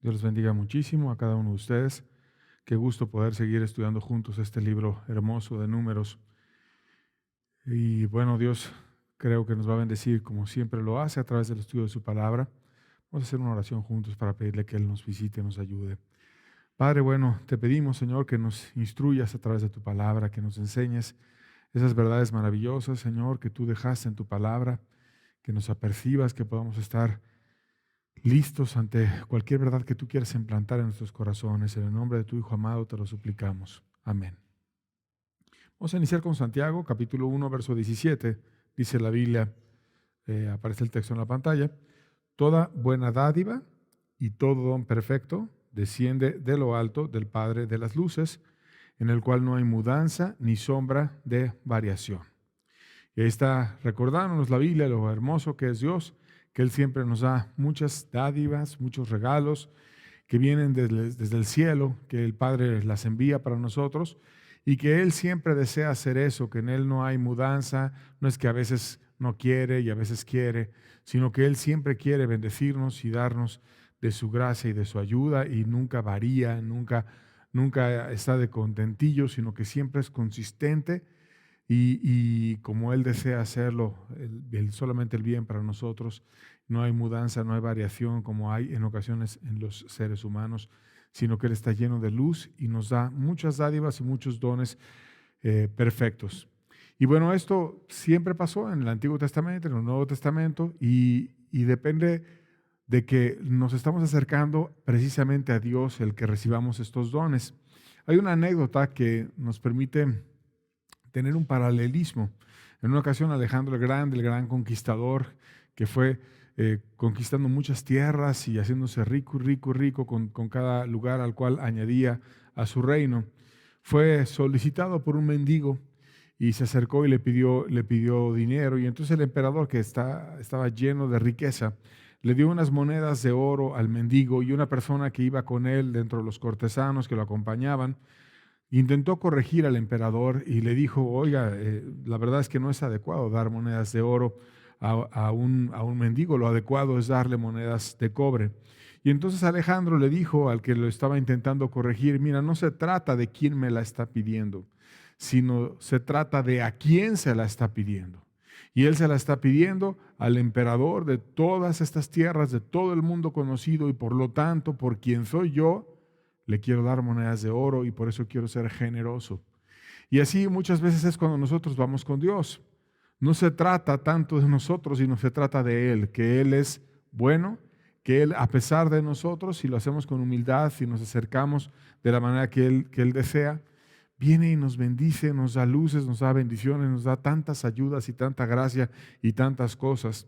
Dios les bendiga muchísimo a cada uno de ustedes. Qué gusto poder seguir estudiando juntos este libro hermoso de Números. Y bueno, Dios creo que nos va a bendecir como siempre lo hace a través del estudio de su palabra. Vamos a hacer una oración juntos para pedirle que Él nos visite, nos ayude. Padre, bueno, te pedimos, Señor, que nos instruyas a través de tu palabra, que nos enseñes esas verdades maravillosas, Señor, que tú dejaste en tu palabra, que nos apercibas, que podamos estar listos ante cualquier verdad que tú quieras implantar en nuestros corazones. En el nombre de tu Hijo amado te lo suplicamos. Amén. Vamos a iniciar con Santiago, capítulo 1, verso 17. Dice la Biblia, aparece el texto en la pantalla: toda buena dádiva y todo don perfecto desciende de lo alto del Padre de las luces, en el cual no hay mudanza ni sombra de variación. Y ahí está recordándonos la Biblia, lo hermoso que es Dios, que Él siempre nos da muchas dádivas, muchos regalos que vienen desde el cielo, que el Padre las envía para nosotros y que Él siempre desea hacer eso, que en Él no hay mudanza, no es que a veces no quiere y a veces quiere, sino que Él siempre quiere bendecirnos y darnos de su gracia y de su ayuda y nunca varía, nunca está de contentillo, sino que siempre es consistente. Y como Él desea hacerlo, solamente el bien para nosotros, no hay mudanza, no hay variación como hay en ocasiones en los seres humanos, sino que Él está lleno de luz y nos da muchas dádivas y muchos dones perfectos. Y bueno, esto siempre pasó en el Antiguo Testamento, en el Nuevo Testamento, y depende de que nos estamos acercando precisamente a Dios el que recibamos estos dones. Hay una anécdota que nos permite tener un paralelismo. En una ocasión Alejandro el Grande, el gran conquistador, que fue conquistando muchas tierras y haciéndose rico con cada lugar al cual añadía a su reino, fue solicitado por un mendigo y se acercó y le pidió dinero. Y entonces el emperador, que estaba lleno de riqueza, le dio unas monedas de oro al mendigo, y una persona que iba con él dentro de los cortesanos que lo acompañaban intentó corregir al emperador y le dijo: oiga, la verdad es que no es adecuado dar monedas de oro a un mendigo, lo adecuado es darle monedas de cobre. Y entonces Alejandro le dijo al que lo estaba intentando corregir: mira, no se trata de quién me la está pidiendo, sino se trata de a quién se la está pidiendo. Y él se la está pidiendo al emperador de todas estas tierras, de todo el mundo conocido, y por lo tanto, por quien soy yo, le quiero dar monedas de oro y por eso quiero ser generoso. Y así muchas veces es cuando nosotros vamos con Dios. No se trata tanto de nosotros, sino se trata de Él, que Él es bueno, que Él, a pesar de nosotros, si lo hacemos con humildad, si nos acercamos de la manera que Él desea, viene y nos bendice, nos da luces, nos da bendiciones, nos da tantas ayudas y tanta gracia y tantas cosas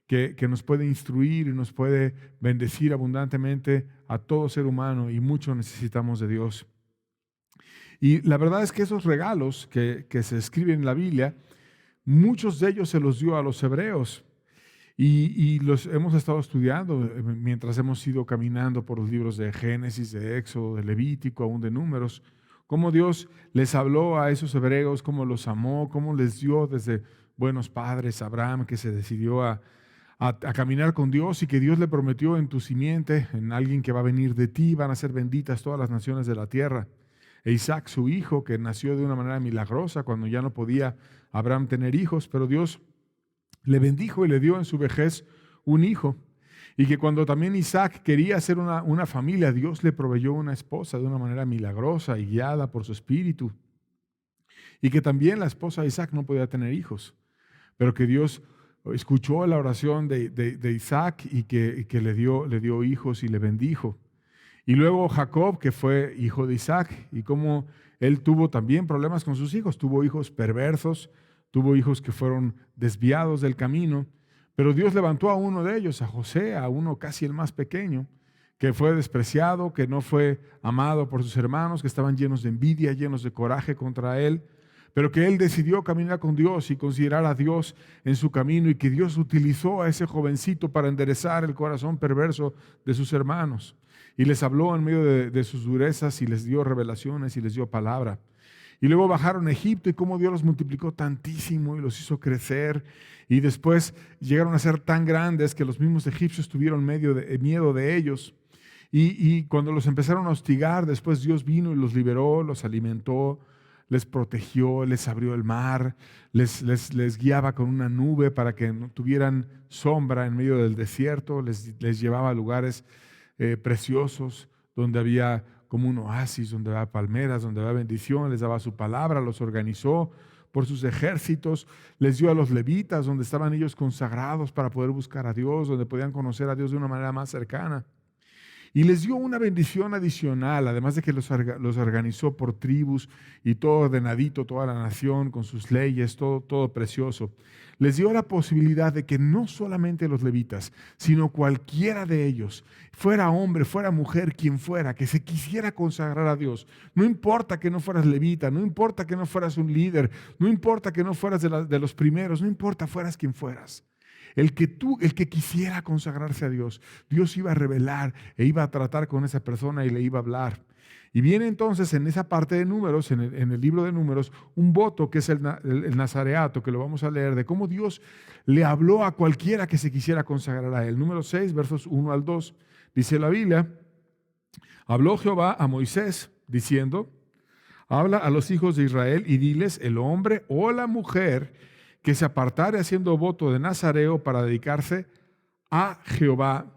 que nos puede instruir y nos puede bendecir abundantemente a todo ser humano, y mucho necesitamos de Dios. Y la verdad es que esos regalos que se escriben en la Biblia, muchos de ellos se los dio a los hebreos, y los hemos estado estudiando mientras hemos ido caminando por los libros de Génesis, de Éxodo, de Levítico, aún de Números, cómo Dios les habló a esos hebreos, cómo los amó, cómo les dio desde buenos padres, Abraham, que se decidió a caminar con Dios, y que Dios le prometió: en tu simiente, en alguien que va a venir de ti, van a ser benditas todas las naciones de la tierra. E Isaac, su hijo, que nació de una manera milagrosa cuando ya no podía Abraham tener hijos, pero Dios le bendijo y le dio en su vejez un hijo. Y que cuando también Isaac quería hacer una familia, Dios le proveyó una esposa de una manera milagrosa y guiada por su espíritu. Y que también la esposa de Isaac no podía tener hijos, pero que Dios escuchó la oración de Isaac y que le dio hijos y le bendijo. Y luego Jacob, que fue hijo de Isaac, y como él tuvo también problemas con sus hijos, tuvo hijos perversos, tuvo hijos que fueron desviados del camino, pero Dios levantó a uno de ellos, a José, a uno casi el más pequeño, que fue despreciado, que no fue amado por sus hermanos, que estaban llenos de envidia, llenos de coraje contra él, pero que él decidió caminar con Dios y considerar a Dios en su camino, y que Dios utilizó a ese jovencito para enderezar el corazón perverso de sus hermanos. Y les habló en medio de sus durezas y les dio revelaciones y les dio palabra. Y luego bajaron a Egipto, y cómo Dios los multiplicó tantísimo y los hizo crecer. Y después llegaron a ser tan grandes que los mismos egipcios tuvieron miedo de ellos. Y cuando los empezaron a hostigar, después Dios vino y los liberó, los alimentó, les protegió, les abrió el mar, les guiaba con una nube para que no tuvieran sombra en medio del desierto, les llevaba a lugares preciosos donde había como un oasis, donde había palmeras, donde había bendición, les daba su palabra, los organizó por sus ejércitos, les dio a los levitas, donde estaban ellos consagrados para poder buscar a Dios, donde podían conocer a Dios de una manera más cercana. Y les dio una bendición adicional, además de que los organizó por tribus y todo ordenadito, toda la nación con sus leyes, todo precioso. Les dio la posibilidad de que no solamente los levitas, sino cualquiera de ellos, fuera hombre, fuera mujer, quien fuera, que se quisiera consagrar a Dios. No importa que no fueras levita, no importa que no fueras un líder, no importa que no fueras de los primeros, no importa fueras quien fueras. El que quisiera consagrarse a Dios, Dios iba a revelar e iba a tratar con esa persona y le iba a hablar. Y viene entonces en esa parte de Números, en el libro de Números, un voto que es el nazareato, que lo vamos a leer, de cómo Dios le habló a cualquiera que se quisiera consagrar a él. Número 6, versos 1 al 2, dice la Biblia: habló Jehová a Moisés diciendo, habla a los hijos de Israel y diles, el hombre o la mujer que se apartare haciendo voto de nazareo para dedicarse a Jehová.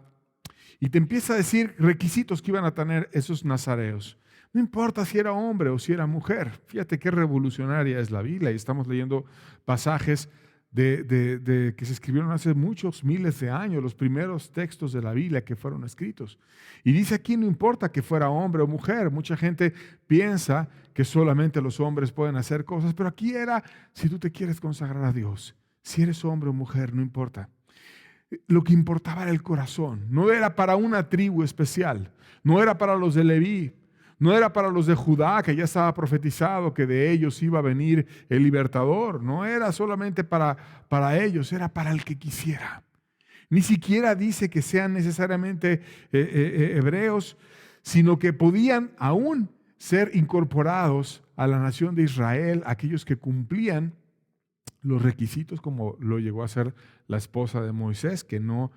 Y te empieza a decir requisitos que iban a tener esos nazareos. No importa si era hombre o si era mujer. Fíjate qué revolucionaria es la Biblia. Y estamos leyendo pasajes que se escribieron hace muchos miles de años, los primeros textos de la Biblia que fueron escritos. Y dice aquí, no importa que fuera hombre o mujer. Mucha gente piensa que solamente los hombres pueden hacer cosas, pero aquí era, si tú te quieres consagrar a Dios, si eres hombre o mujer, no importa. Lo que importaba era el corazón. No era para una tribu especial, no era para los de Leví, no era para los de Judá, que ya estaba profetizado que de ellos iba a venir el libertador. No era solamente para ellos, era para el que quisiera. Ni siquiera dice que sean necesariamente hebreos, sino que podían aún ser incorporados a la nación de Israel, aquellos que cumplían los requisitos, como lo llegó a hacer la esposa de Moisés, que no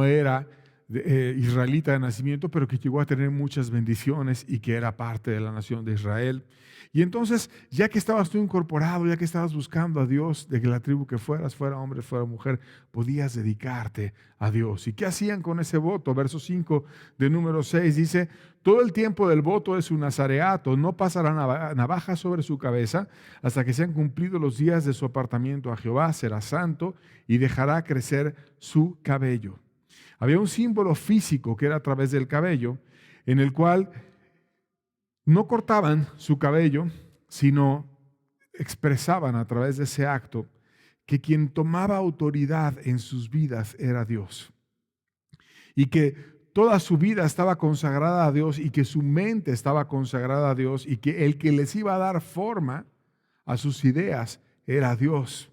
era israelita de nacimiento, pero que llegó a tener muchas bendiciones y que era parte de la nación de Israel. Y entonces, ya que estabas tú incorporado, ya que estabas buscando a Dios, de que la tribu que fueras, fuera hombre, fuera mujer, podías dedicarte a Dios. ¿Y qué hacían con ese voto? Verso 5 de número 6 dice, todo el tiempo del voto de su nazareato no pasará navaja sobre su cabeza hasta que sean cumplidos los días de su apartamiento a Jehová, será santo y dejará crecer su cabello. Había un símbolo físico que era a través del cabello, en el cual no cortaban su cabello, sino expresaban a través de ese acto que quien tomaba autoridad en sus vidas era Dios. Y que toda su vida estaba consagrada a Dios y que su mente estaba consagrada a Dios y que el que les iba a dar forma a sus ideas era Dios.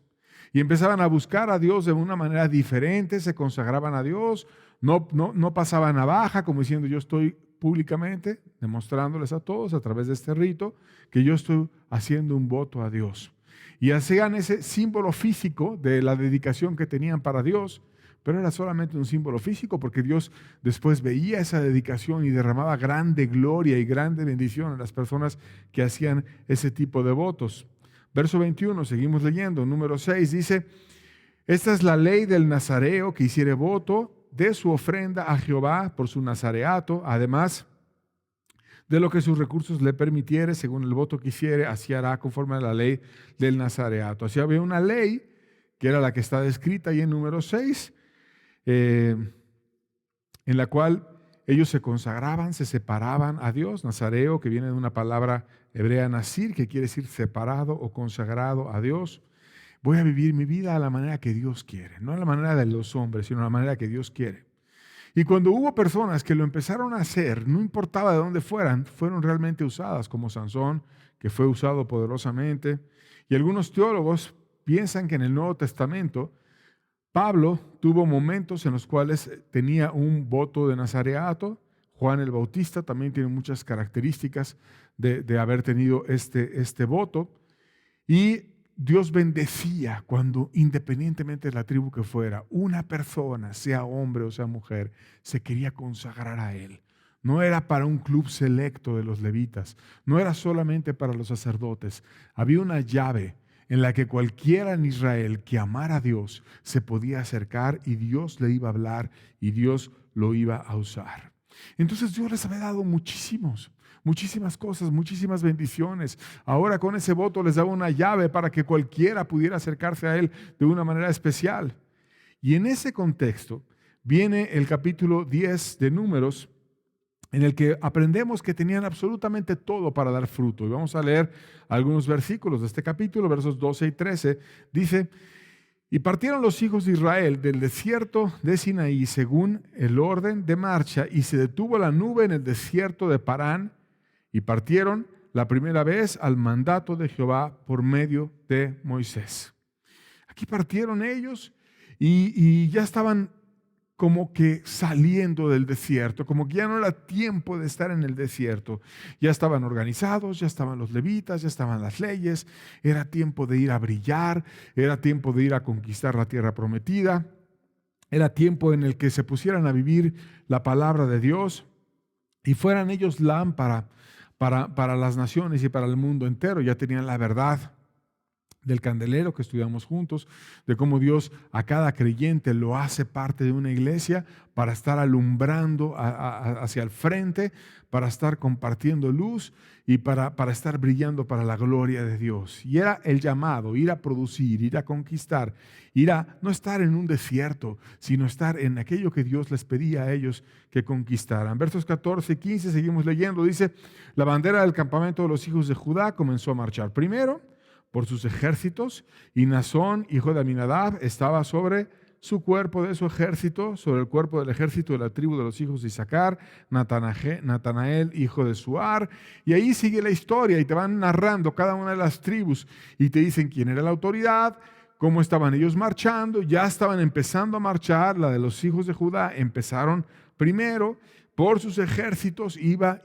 Y empezaban a buscar a Dios de una manera diferente, se consagraban a Dios, no pasaban navaja, como diciendo yo estoy públicamente demostrándoles a todos a través de este rito que yo estoy haciendo un voto a Dios. Y hacían ese símbolo físico de la dedicación que tenían para Dios, pero era solamente un símbolo físico porque Dios después veía esa dedicación y derramaba grande gloria y grande bendición a las personas que hacían ese tipo de votos. Verso 21, seguimos leyendo, número 6, dice, esta es la ley del nazareo que hiciere voto de su ofrenda a Jehová por su nazareato, además de lo que sus recursos le permitiere, según el voto que hiciere, así hará conforme a la ley del nazareato. Así había una ley, que era la que está descrita ahí en número 6, en la cual ellos se consagraban, se separaban a Dios. Nazareo, que viene de una palabra hebrea nazir, que quiere decir separado o consagrado a Dios. Voy a vivir mi vida a la manera que Dios quiere, no a la manera de los hombres, sino a la manera que Dios quiere. Y cuando hubo personas que lo empezaron a hacer, no importaba de dónde fueran, fueron realmente usadas, como Sansón, que fue usado poderosamente. Y algunos teólogos piensan que en el Nuevo Testamento Pablo tuvo momentos en los cuales tenía un voto de nazareato. Juan el Bautista también tiene muchas características de haber tenido este voto. Y Dios bendecía cuando, independientemente de la tribu que fuera, una persona, sea hombre o sea mujer, se quería consagrar a Él. No era para un club selecto de los levitas, no era solamente para los sacerdotes. Había una llave en la que cualquiera en Israel que amara a Dios se podía acercar y Dios le iba a hablar y Dios lo iba a usar. Entonces Dios les había dado muchísimas cosas, muchísimas bendiciones. Ahora con ese voto les daba una llave para que cualquiera pudiera acercarse a Él de una manera especial. Y en ese contexto viene el capítulo 10 de Números, en el que aprendemos que tenían absolutamente todo para dar fruto. Y vamos a leer algunos versículos de este capítulo, versos 12 y 13. Dice: y partieron los hijos de Israel del desierto de Sinaí según el orden de marcha, y se detuvo la nube en el desierto de Parán, y partieron la primera vez al mandato de Jehová por medio de Moisés. Aquí partieron ellos y ya estaban como que saliendo del desierto, como que ya no era tiempo de estar en el desierto. Ya estaban organizados, ya estaban los levitas, ya estaban las leyes, era tiempo de ir a brillar, era tiempo de ir a conquistar la tierra prometida, era tiempo en el que se pusieran a vivir la palabra de Dios y fueran ellos lámpara para las naciones y para el mundo entero. Ya tenían la verdad del candelero que estudiamos juntos, de cómo Dios a cada creyente lo hace parte de una iglesia para estar alumbrando hacia el frente, para estar compartiendo luz y para estar brillando para la gloria de Dios. Y era el llamado, ir a producir, ir a conquistar, ir a no estar en un desierto, sino estar en aquello que Dios les pedía a ellos que conquistaran. Versos 14 y 15 seguimos leyendo, dice: la bandera del campamento de los hijos de Judá comenzó a marchar primero por sus ejércitos, y Nazón, hijo de Aminadab, estaba sobre su cuerpo de su ejército, sobre el cuerpo del ejército de la tribu de los hijos de Isaacar, Natanael, hijo de Suar. Y ahí sigue la historia y te van narrando cada una de las tribus y te dicen quién era la autoridad, cómo estaban ellos marchando. Ya estaban empezando a marchar, la de los hijos de Judá empezaron primero, por sus ejércitos iba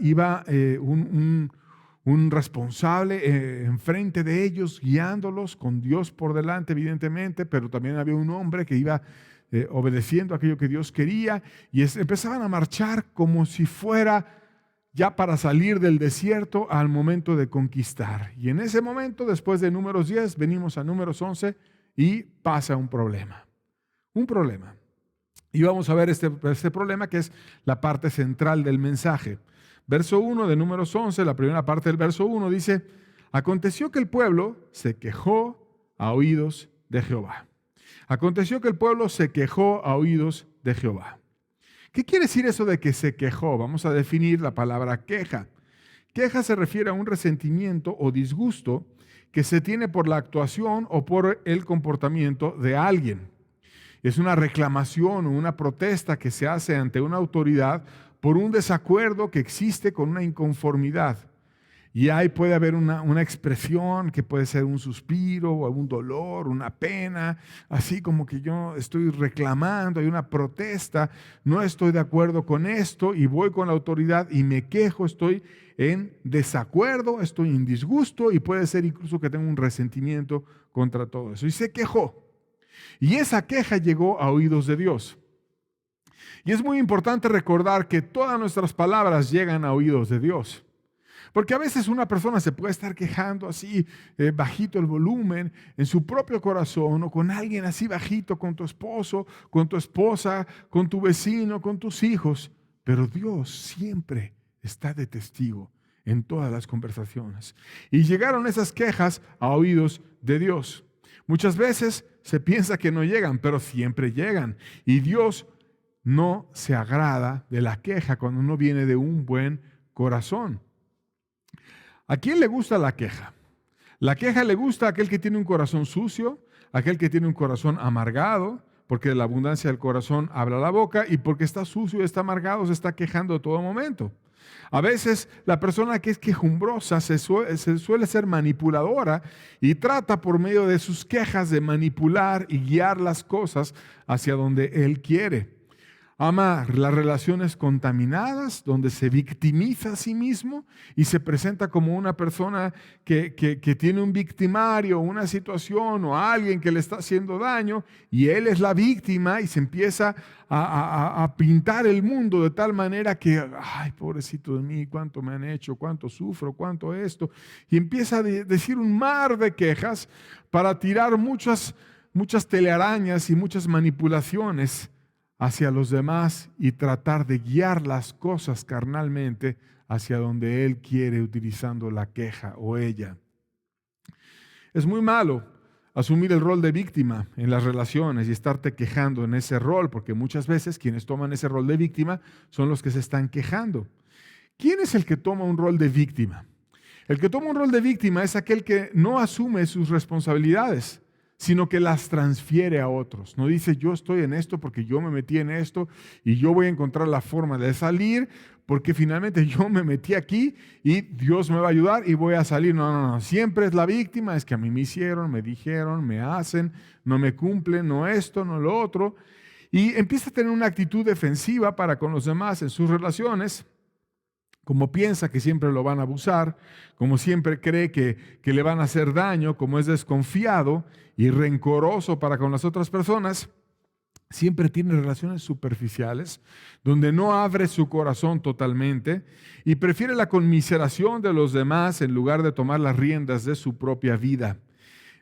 un responsable enfrente de ellos, guiándolos con Dios por delante, evidentemente, pero también había un hombre que iba obedeciendo aquello que Dios quería, y empezaban a marchar como si fuera ya para salir del desierto al momento de conquistar. Y en ese momento, después de Números 10, venimos a Números 11 y pasa un problema. Y vamos a ver este problema, que es la parte central del mensaje. Verso 1 de Números 11, la primera parte del verso 1 dice: aconteció que el pueblo se quejó a oídos de Jehová. Aconteció que el pueblo se quejó a oídos de Jehová. ¿Qué quiere decir eso de que se quejó? Vamos a definir la palabra queja. Queja se refiere a un resentimiento o disgusto que se tiene por la actuación o por el comportamiento de alguien. Es una reclamación o una protesta que se hace ante una autoridad por un desacuerdo que existe con una inconformidad. Y ahí puede haber una expresión que puede ser un suspiro o un dolor, una pena, así como que yo estoy reclamando, hay una protesta, no estoy de acuerdo con esto y voy con la autoridad y me quejo, estoy en desacuerdo, estoy en disgusto y puede ser incluso que tenga un resentimiento contra todo eso. Y se quejó. Y esa queja llegó a oídos de Dios. Y es muy importante recordar que todas nuestras palabras llegan a oídos de Dios. Porque a veces una persona se puede estar quejando así, bajito el volumen, en su propio corazón, o con alguien así bajito, con tu esposo, con tu esposa, con tu vecino, con tus hijos. Pero Dios siempre está de testigo en todas las conversaciones. Y llegaron esas quejas a oídos de Dios. Muchas veces se piensa que no llegan, pero siempre llegan. Y Dios no se agrada de la queja cuando uno viene de un buen corazón. ¿A quién le gusta la queja? La queja le gusta a aquel que tiene un corazón sucio, a aquel que tiene un corazón amargado, porque de la abundancia del corazón habla la boca, y porque está sucio y está amargado se está quejando a todo momento. A veces la persona que es quejumbrosa se suele ser manipuladora y trata por medio de sus quejas de manipular y guiar las cosas hacia donde él quiere. Ama las relaciones contaminadas, donde se victimiza a sí mismo y se presenta como una persona que tiene un victimario, una situación o alguien que le está haciendo daño y él es la víctima y se empieza a pintar el mundo de tal manera que, ay, pobrecito de mí, cuánto me han hecho, cuánto sufro, cuánto esto. Y empieza a decir un mar de quejas para tirar muchas telarañas y muchas manipulaciones hacia los demás y tratar de guiar las cosas carnalmente hacia donde él quiere utilizando la queja o ella. Es muy malo asumir el rol de víctima en las relaciones y estarte quejando en ese rol, porque muchas veces quienes toman ese rol de víctima son los que se están quejando. ¿Quién es el que toma un rol de víctima? El que toma un rol de víctima es aquel que no asume sus responsabilidades, sino que las transfiere a otros. No dice, yo estoy en esto porque yo me metí en esto y yo voy a encontrar la forma de salir porque finalmente yo me metí aquí y Dios me va a ayudar y voy a salir. No. Siempre es la víctima, es que a mí me hicieron, me dijeron, me hacen, no me cumplen, no esto, no lo otro. Y empieza a tener una actitud defensiva para con los demás en sus relaciones. Como piensa que siempre lo van a abusar, como siempre cree que le van a hacer daño, como es desconfiado y rencoroso para con las otras personas, siempre tiene relaciones superficiales, donde no abre su corazón totalmente y prefiere la conmiseración de los demás en lugar de tomar las riendas de su propia vida.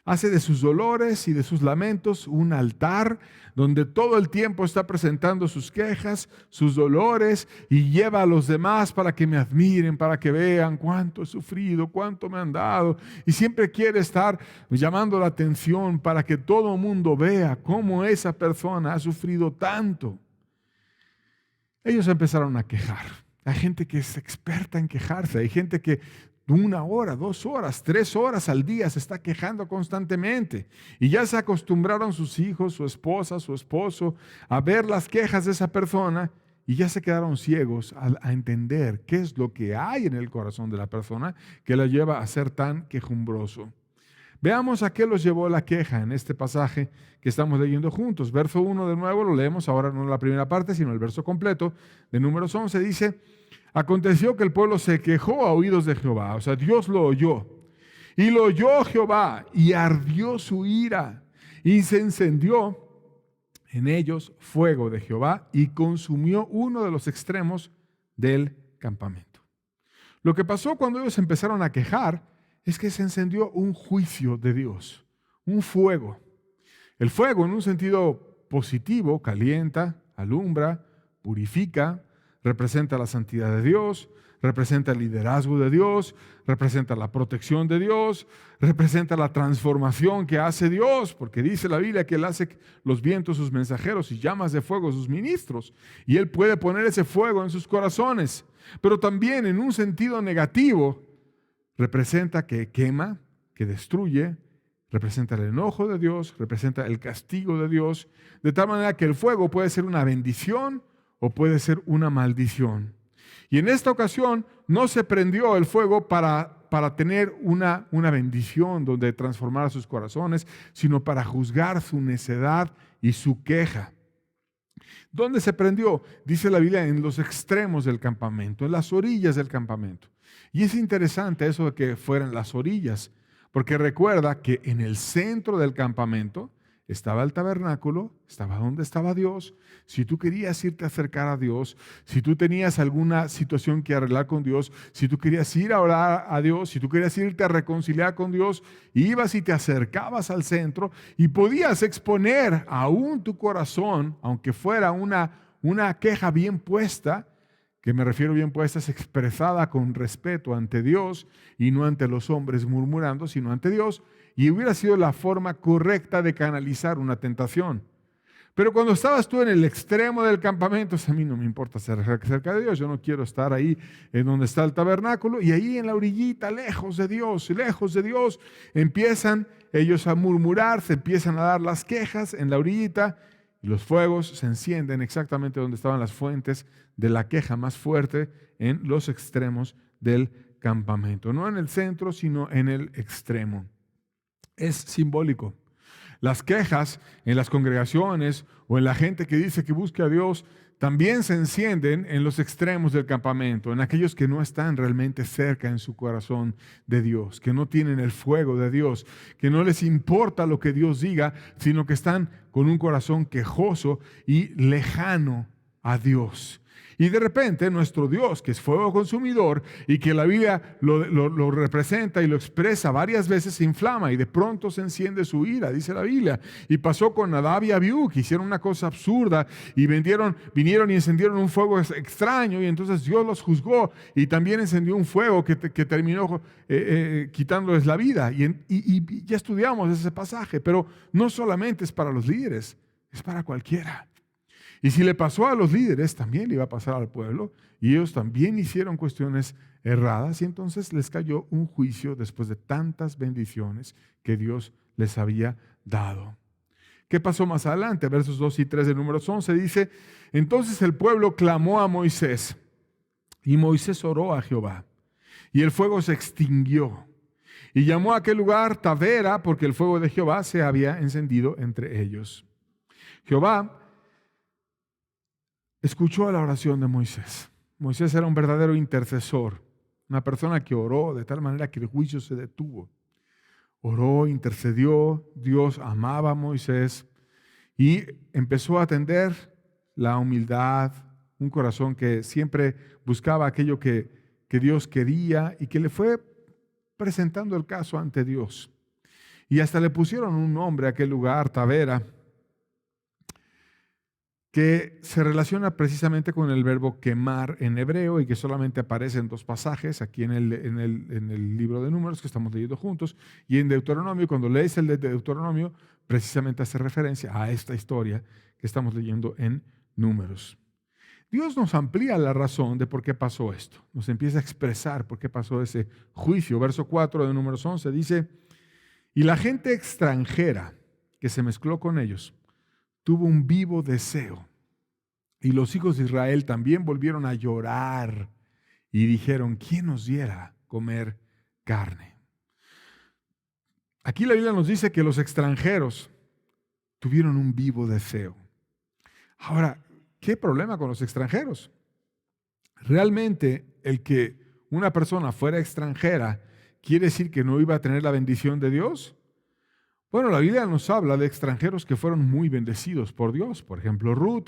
Hace de sus dolores y de sus lamentos un altar donde todo el tiempo está presentando sus quejas, sus dolores y lleva a los demás para que me admiren, para que vean cuánto he sufrido, cuánto me han dado. Y siempre quiere estar llamando la atención para que todo el mundo vea cómo esa persona ha sufrido tanto. Ellos empezaron a quejar. Hay gente que es experta en quejarse, hay gente que 1 hora, 2 horas, 3 horas al día se está quejando constantemente. Y ya se acostumbraron sus hijos, su esposa, su esposo a ver las quejas de esa persona y ya se quedaron ciegos a entender qué es lo que hay en el corazón de la persona que la lleva a ser tan quejumbroso. Veamos a qué los llevó la queja en este pasaje que estamos leyendo juntos. Verso 1 de nuevo, lo leemos ahora no la primera parte, sino el verso completo de Números 11, dice: aconteció que el pueblo se quejó a oídos de Jehová, o sea, Dios lo oyó. Y lo oyó Jehová y ardió su ira y se encendió en ellos fuego de Jehová y consumió uno de los extremos del campamento. Lo que pasó cuando ellos empezaron a quejar es que se encendió un juicio de Dios, un fuego. El fuego en un sentido positivo calienta, alumbra, purifica, representa la santidad de Dios, representa el liderazgo de Dios, representa la protección de Dios, representa la transformación que hace Dios, porque dice la Biblia que Él hace los vientos sus mensajeros y llamas de fuego sus ministros, y Él puede poner ese fuego en sus corazones, pero también en un sentido negativo representa que quema, que destruye, representa el enojo de Dios, representa el castigo de Dios, de tal manera que el fuego puede ser una bendición o puede ser una maldición. Y en esta ocasión no se prendió el fuego para tener una bendición donde transformar sus corazones, sino para juzgar su necedad y su queja. ¿Dónde se prendió? Dice la Biblia, en los extremos del campamento, en las orillas del campamento. Y es interesante eso de que fueran las orillas, porque recuerda que en el centro del campamento estaba el tabernáculo, estaba donde estaba Dios. Si tú querías irte a acercar a Dios, si tú tenías alguna situación que arreglar con Dios, si tú querías ir a orar a Dios, si tú querías irte a reconciliar con Dios, ibas y te acercabas al centro y podías exponer aún tu corazón, aunque fuera una queja bien puesta, que me refiero bien puesta, es expresada con respeto ante Dios y no ante los hombres murmurando, sino ante Dios. Y hubiera sido la forma correcta de canalizar una tentación. Pero cuando estabas tú en el extremo del campamento, a mí no me importa estar cerca de Dios, yo no quiero estar ahí en donde está el tabernáculo, y ahí en la orillita, lejos de Dios, empiezan ellos a murmurar, se empiezan a dar las quejas en la orillita, y los fuegos se encienden exactamente donde estaban las fuentes de la queja más fuerte, en los extremos del campamento. No en el centro, sino en el extremo. Es simbólico. Las quejas en las congregaciones o en la gente que dice que busque a Dios también se encienden en los extremos del campamento, en aquellos que no están realmente cerca en su corazón de Dios, que no tienen el fuego de Dios, que no les importa lo que Dios diga, sino que están con un corazón quejoso y lejano a Dios. Y de repente nuestro Dios, que es fuego consumidor y que la Biblia lo representa y lo expresa varias veces, se inflama y de pronto se enciende su ira, dice la Biblia. Y pasó con Nadab y Abiú, que hicieron una cosa absurda y vinieron y encendieron un fuego extraño, y entonces Dios los juzgó y también encendió un fuego que terminó quitándoles la vida. Y ya estudiamos ese pasaje, pero no solamente es para los líderes, es para cualquiera. Y si le pasó a los líderes, también le iba a pasar al pueblo, y ellos también hicieron cuestiones erradas, y entonces les cayó un juicio después de tantas bendiciones que Dios les había dado. ¿Qué pasó más adelante? Versos 2 y 3 de Números 11 dice: entonces el pueblo clamó a Moisés, y Moisés oró a Jehová, y el fuego se extinguió, y llamó a aquel lugar Tabera, porque el fuego de Jehová se había encendido entre ellos. Jehová escuchó la oración de Moisés. Moisés era un verdadero intercesor, una persona que oró de tal manera que el juicio se detuvo. Oró, intercedió, Dios amaba a Moisés y empezó a atender la humildad, un corazón que siempre buscaba aquello que Dios quería y que le fue presentando el caso ante Dios. Y hasta le pusieron un nombre a aquel lugar, Tabera, que se relaciona precisamente con el verbo quemar en hebreo y que solamente aparece en 2 pasajes, aquí en el libro de Números que estamos leyendo juntos, y en Deuteronomio. Cuando lees el de Deuteronomio, precisamente hace referencia a esta historia que estamos leyendo en Números. Dios nos amplía la razón de por qué pasó esto, nos empieza a expresar por qué pasó ese juicio. Verso 4 de Números 11 dice: y la gente extranjera que se mezcló con ellos tuvo un vivo deseo, y los hijos de Israel también volvieron a llorar y dijeron: ¿quién nos diera comer carne? Aquí la Biblia nos dice que los extranjeros tuvieron un vivo deseo. Ahora, ¿qué problema con los extranjeros? Realmente el que una persona fuera extranjera quiere decir que no iba a tener la bendición de Dios. Bueno, la Biblia nos habla de extranjeros que fueron muy bendecidos por Dios. Por ejemplo, Ruth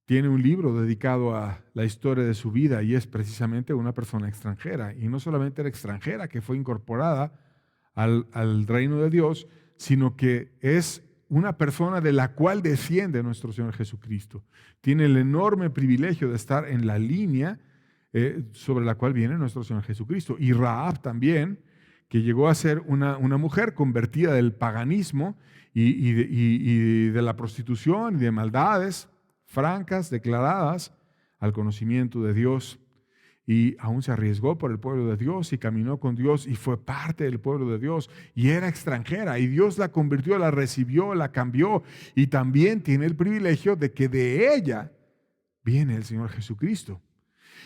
tiene un libro dedicado a la historia de su vida y es precisamente una persona extranjera. Y no solamente era extranjera, que fue incorporada al reino de Dios, sino que es una persona de la cual desciende nuestro Señor Jesucristo. Tiene el enorme privilegio de estar en la línea sobre la cual viene nuestro Señor Jesucristo. Y Rahab también, que llegó a ser una mujer convertida del paganismo y de la prostitución y de maldades francas, declaradas al conocimiento de Dios, y aún se arriesgó por el pueblo de Dios y caminó con Dios y fue parte del pueblo de Dios, y era extranjera y Dios la convirtió, la recibió, la cambió, y también tiene el privilegio de que de ella viene el Señor Jesucristo.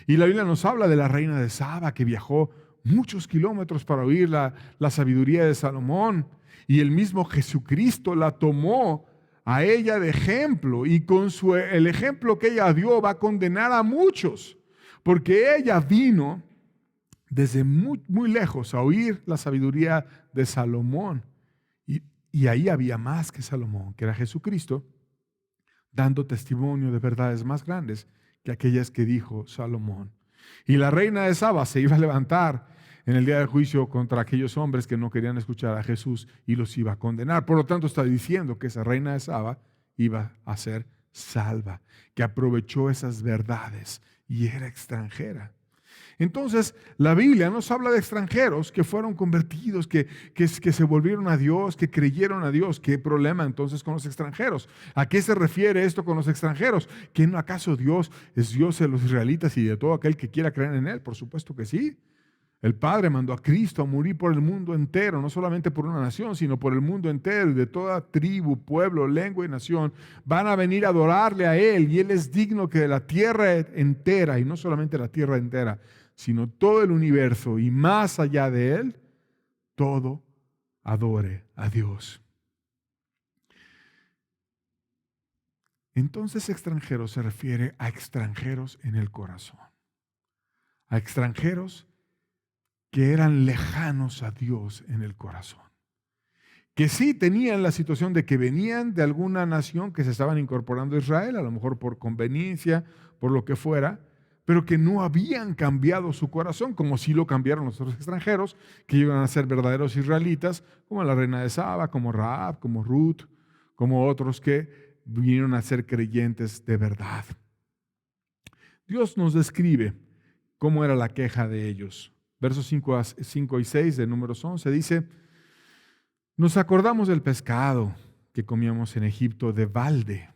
Y la Biblia nos habla de la reina de Saba, que viajó muchos kilómetros para oír la sabiduría de Salomón, y el mismo Jesucristo la tomó a ella de ejemplo, y con el ejemplo que ella dio va a condenar a muchos, porque ella vino desde muy, muy lejos a oír la sabiduría de Salomón, y ahí había más que Salomón, que era Jesucristo, dando testimonio de verdades más grandes que aquellas que dijo Salomón. Y la reina de Saba se iba a levantar en el día del juicio contra aquellos hombres que no querían escuchar a Jesús y los iba a condenar. Por lo tanto, está diciendo que esa reina de Saba iba a ser salva, que aprovechó esas verdades y era extranjera. Entonces, la Biblia nos habla de extranjeros que fueron convertidos, que se volvieron a Dios, que creyeron a Dios. ¿Qué problema entonces con los extranjeros? ¿A qué se refiere esto con los extranjeros? ¿Que no acaso Dios es Dios de los israelitas y de todo aquel que quiera creer en Él? Por supuesto que sí. El Padre mandó a Cristo a morir por el mundo entero, no solamente por una nación, sino por el mundo entero, y de toda tribu, pueblo, lengua y nación van a venir a adorarle a Él, y Él es digno que de la tierra entera, y no solamente la tierra entera, sino todo el universo y más allá de Él, todo adore a Dios. Entonces extranjeros se refiere a extranjeros en el corazón, a extranjeros que eran lejanos a Dios en el corazón, que sí tenían la situación de que venían de alguna nación que se estaban incorporando a Israel, a lo mejor por conveniencia, por lo que fuera, pero que no habían cambiado su corazón, como sí lo cambiaron los otros extranjeros, que iban a ser verdaderos israelitas, como la reina de Saba, como Rahab, como Ruth, como otros que vinieron a ser creyentes de verdad. Dios nos describe cómo era la queja de ellos. Versos 5 y 6 de Números 11 dice: nos acordamos del pescado que comíamos en Egipto de balde,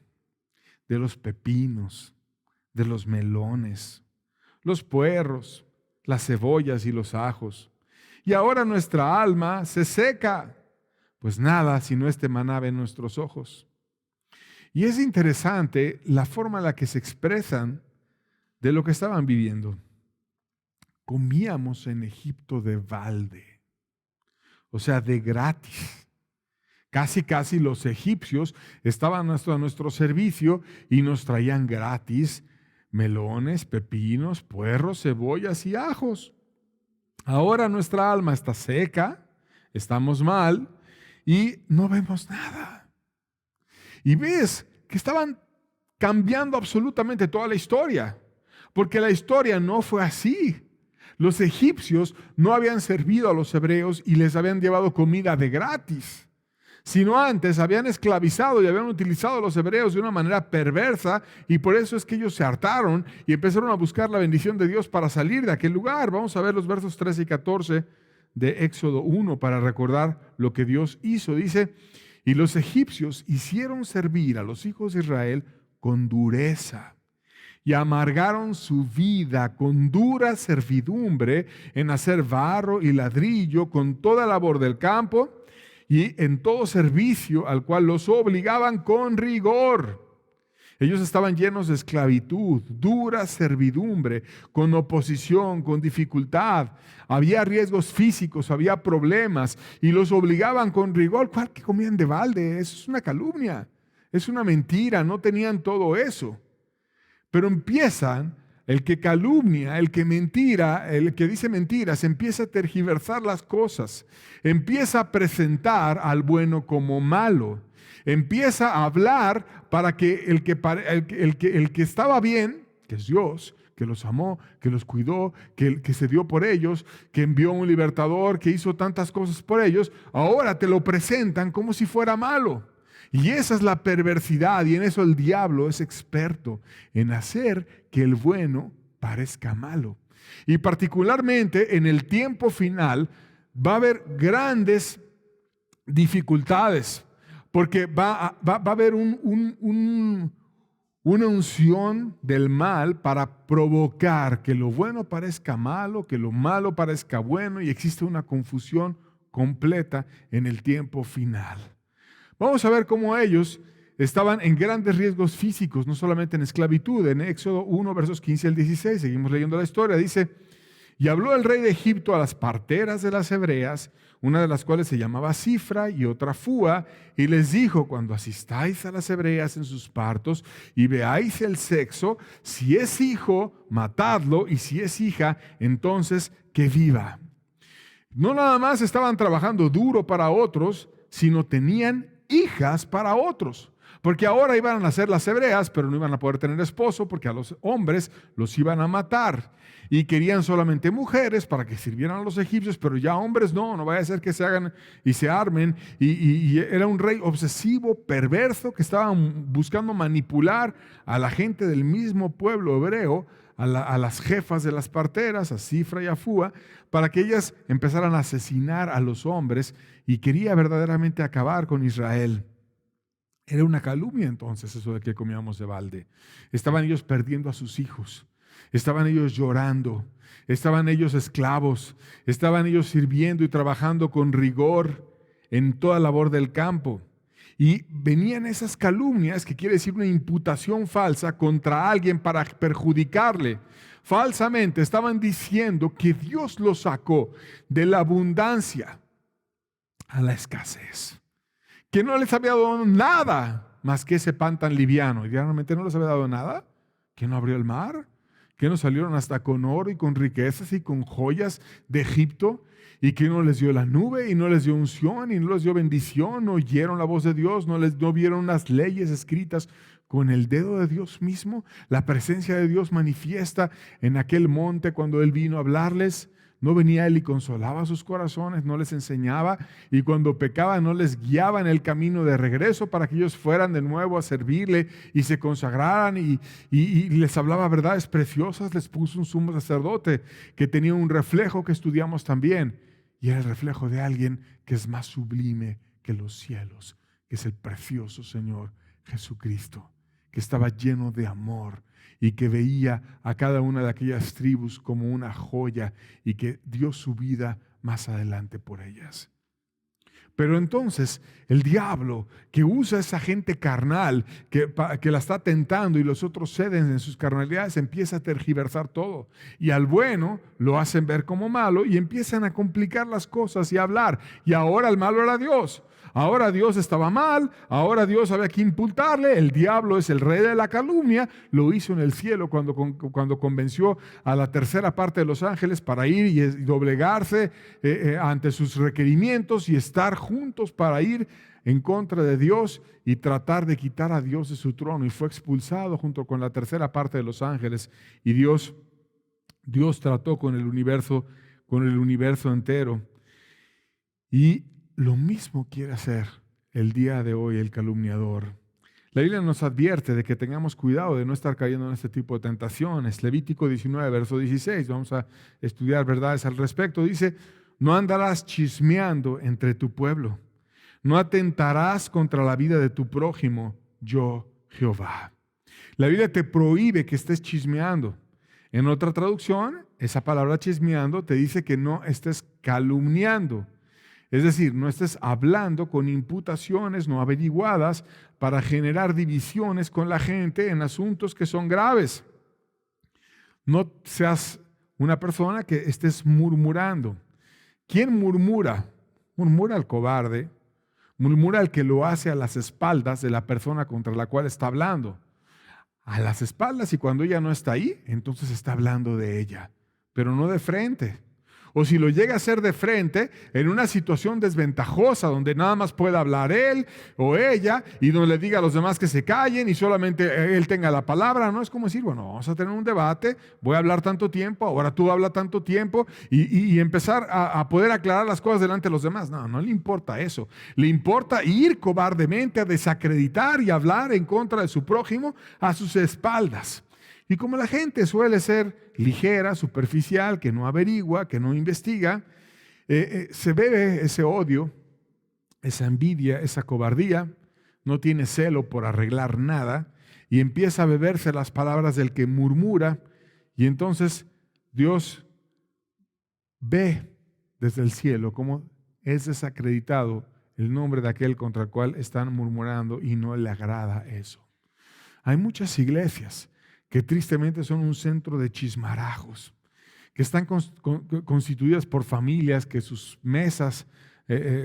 de los pepinos, de los melones, los puerros, las cebollas y los ajos. Y ahora nuestra alma se seca, pues nada sino este maná en nuestros ojos. Y es interesante la forma en la que se expresan de lo que estaban viviendo. Comíamos en Egipto de balde, o sea, de gratis. Casi los egipcios estaban a nuestro servicio y nos traían gratis melones, pepinos, puerros, cebollas y ajos. Ahora nuestra alma está seca, estamos mal y no vemos nada. Y ves que estaban cambiando absolutamente toda la historia, porque la historia no fue así. Los egipcios no habían servido a los hebreos y les habían llevado comida de gratis, sino antes habían esclavizado y habían utilizado a los hebreos de una manera perversa, y por eso es que ellos se hartaron y empezaron a buscar la bendición de Dios para salir de aquel lugar. Vamos a ver los versos 13 y 14 de Éxodo 1 para recordar lo que Dios hizo. Dice: y los egipcios hicieron servir a los hijos de Israel con dureza y amargaron su vida con dura servidumbre en hacer barro y ladrillo con toda labor del campo y en todo servicio al cual los obligaban con rigor. Ellos estaban llenos de esclavitud, dura servidumbre, con oposición, con dificultad. Había riesgos físicos, había problemas y los obligaban con rigor. ¿Cuál que comían de balde? Eso es una calumnia, es una mentira, no tenían todo eso. Pero empiezan, el que calumnia, el que mentira, el que dice mentiras, empieza a tergiversar las cosas, empieza a presentar al bueno como malo, empieza a hablar para que el que estaba bien, que es Dios, que los amó, que los cuidó, que se dio por ellos, que envió un libertador, que hizo tantas cosas por ellos, ahora te lo presentan como si fuera malo. Y esa es la perversidad, y en eso el diablo es experto, en hacer que el bueno parezca malo. Y particularmente en el tiempo final va a haber grandes dificultades, porque va a haber una unción del mal para provocar que lo bueno parezca malo, que lo malo parezca bueno, y existe una confusión completa en el tiempo final. Vamos a ver cómo ellos estaban en grandes riesgos físicos, no solamente en esclavitud. En Éxodo 1, versos 15 al 16, seguimos leyendo la historia, dice: y habló el rey de Egipto a las parteras de las hebreas, una de las cuales se llamaba Cifra y otra Fúa, y les dijo: cuando asistáis a las hebreas en sus partos y veáis el sexo, si es hijo, matadlo, y si es hija, entonces que viva. No nada más estaban trabajando duro para otros, sino tenían hijas para otros, porque ahora iban a nacer las hebreas, pero no iban a poder tener esposo porque a los hombres los iban a matar, y querían solamente mujeres para que sirvieran a los egipcios, pero ya hombres no vaya a ser que se hagan y se armen, y era un rey obsesivo, perverso, que estaba buscando manipular a la gente del mismo pueblo hebreo, a las jefas de las parteras, a Cifra y a Fúa, para que ellas empezaran a asesinar a los hombres, y quería verdaderamente acabar con Israel. Era una calumnia entonces eso de que comíamos de balde. Estaban ellos perdiendo a sus hijos, estaban ellos llorando, estaban ellos esclavos, estaban ellos sirviendo y trabajando con rigor en toda labor del campo. Y venían esas calumnias, que quiere decir una imputación falsa contra alguien para perjudicarle. Falsamente estaban diciendo que Dios los sacó de la abundancia a la escasez, que no les había dado nada más que ese pan tan liviano. Y realmente no les había dado nada. ¿Que no abrió el mar? ¿Que no salieron hasta con oro y con riquezas y con joyas de Egipto? ¿Y que no les dio la nube y no les dio unción y no les dio bendición? ¿No oyeron la voz de Dios? ¿No vieron las leyes escritas con el dedo de Dios mismo? La presencia de Dios manifiesta en aquel monte cuando Él vino a hablarles. No venía Él y consolaba sus corazones, no les enseñaba, y cuando pecaban no les guiaba en el camino de regreso para que ellos fueran de nuevo a servirle y se consagraran y les hablaba verdades preciosas. Les puso un sumo sacerdote que tenía un reflejo que estudiamos también, y era el reflejo de alguien que es más sublime que los cielos, que es el precioso Señor Jesucristo, que estaba lleno de amor y que veía a cada una de aquellas tribus como una joya y que dio su vida más adelante por ellas. Pero entonces el diablo, que usa a esa gente carnal, que la está tentando y los otros ceden en sus carnalidades, empieza a tergiversar todo. Y al bueno lo hacen ver como malo y empiezan a complicar las cosas y a hablar. Y ahora el malo era Dios. Ahora Dios estaba mal, ahora Dios había que imputarle. El diablo es el rey de la calumnia. Lo hizo en el cielo cuando convenció a la tercera parte de los ángeles para ir y doblegarse ante sus requerimientos y estar juntos para ir en contra de Dios y tratar de quitar a Dios de su trono. Y fue expulsado junto con la tercera parte de los ángeles. Y Dios trató con el universo entero. Y lo mismo quiere hacer el día de hoy el calumniador. La Biblia nos advierte de que tengamos cuidado de no estar cayendo en este tipo de tentaciones. Levítico 19, verso 16, vamos a estudiar verdades al respecto. Dice, no andarás chismeando entre tu pueblo, no atentarás contra la vida de tu prójimo, yo Jehová. La Biblia te prohíbe que estés chismeando. En otra traducción, esa palabra chismeando te dice que no estés calumniando. Es decir, no estés hablando con imputaciones no averiguadas para generar divisiones con la gente en asuntos que son graves. No seas una persona que estés murmurando. ¿Quién murmura? Murmura el cobarde, murmura el que lo hace a las espaldas de la persona contra la cual está hablando. A las espaldas, y cuando ella no está ahí, entonces está hablando de ella, pero no de frente. O si lo llega a hacer de frente, en una situación desventajosa donde nada más pueda hablar él o ella y donde le diga a los demás que se callen y solamente él tenga la palabra, no es como decir, bueno, vamos a tener un debate, voy a hablar tanto tiempo, ahora tú hablas tanto tiempo y empezar a poder aclarar las cosas delante de los demás. No le importa eso. Le importa ir cobardemente a desacreditar y hablar en contra de su prójimo a sus espaldas. Y como la gente suele ser ligera, superficial, que no averigua, que no investiga, se bebe ese odio, esa envidia, esa cobardía, no tiene celo por arreglar nada y empieza a beberse las palabras del que murmura, y entonces Dios ve desde el cielo cómo es desacreditado el nombre de aquel contra el cual están murmurando y no le agrada eso. Hay muchas iglesias que tristemente son un centro de chismarajos, que están constituidas por familias, que sus mesas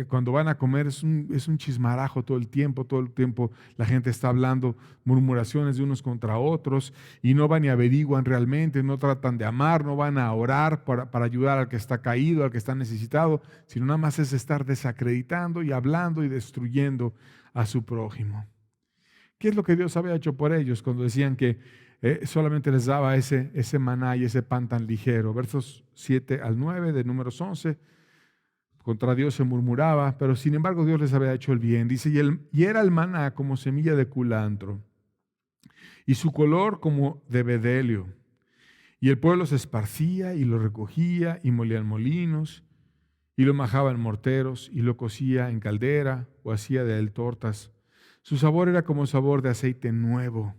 cuando van a comer es un chismarajo todo el tiempo la gente está hablando murmuraciones de unos contra otros y no van y averiguan realmente, no tratan de amar, no van a orar para ayudar al que está caído, al que está necesitado, sino nada más es estar desacreditando y hablando y destruyendo a su prójimo. ¿Qué es lo que Dios había hecho por ellos cuando decían que solamente les daba ese maná y ese pan tan ligero? Versos 7 al 9 de Números 11, contra Dios se murmuraba, pero sin embargo Dios les había hecho el bien. Dice, y era el maná como semilla de culantro, y su color como de bedelio. Y el pueblo se esparcía y lo recogía y molía en molinos, y lo majaba en morteros, y lo cocía en caldera, o hacía de él tortas. Su sabor era como sabor de aceite nuevo.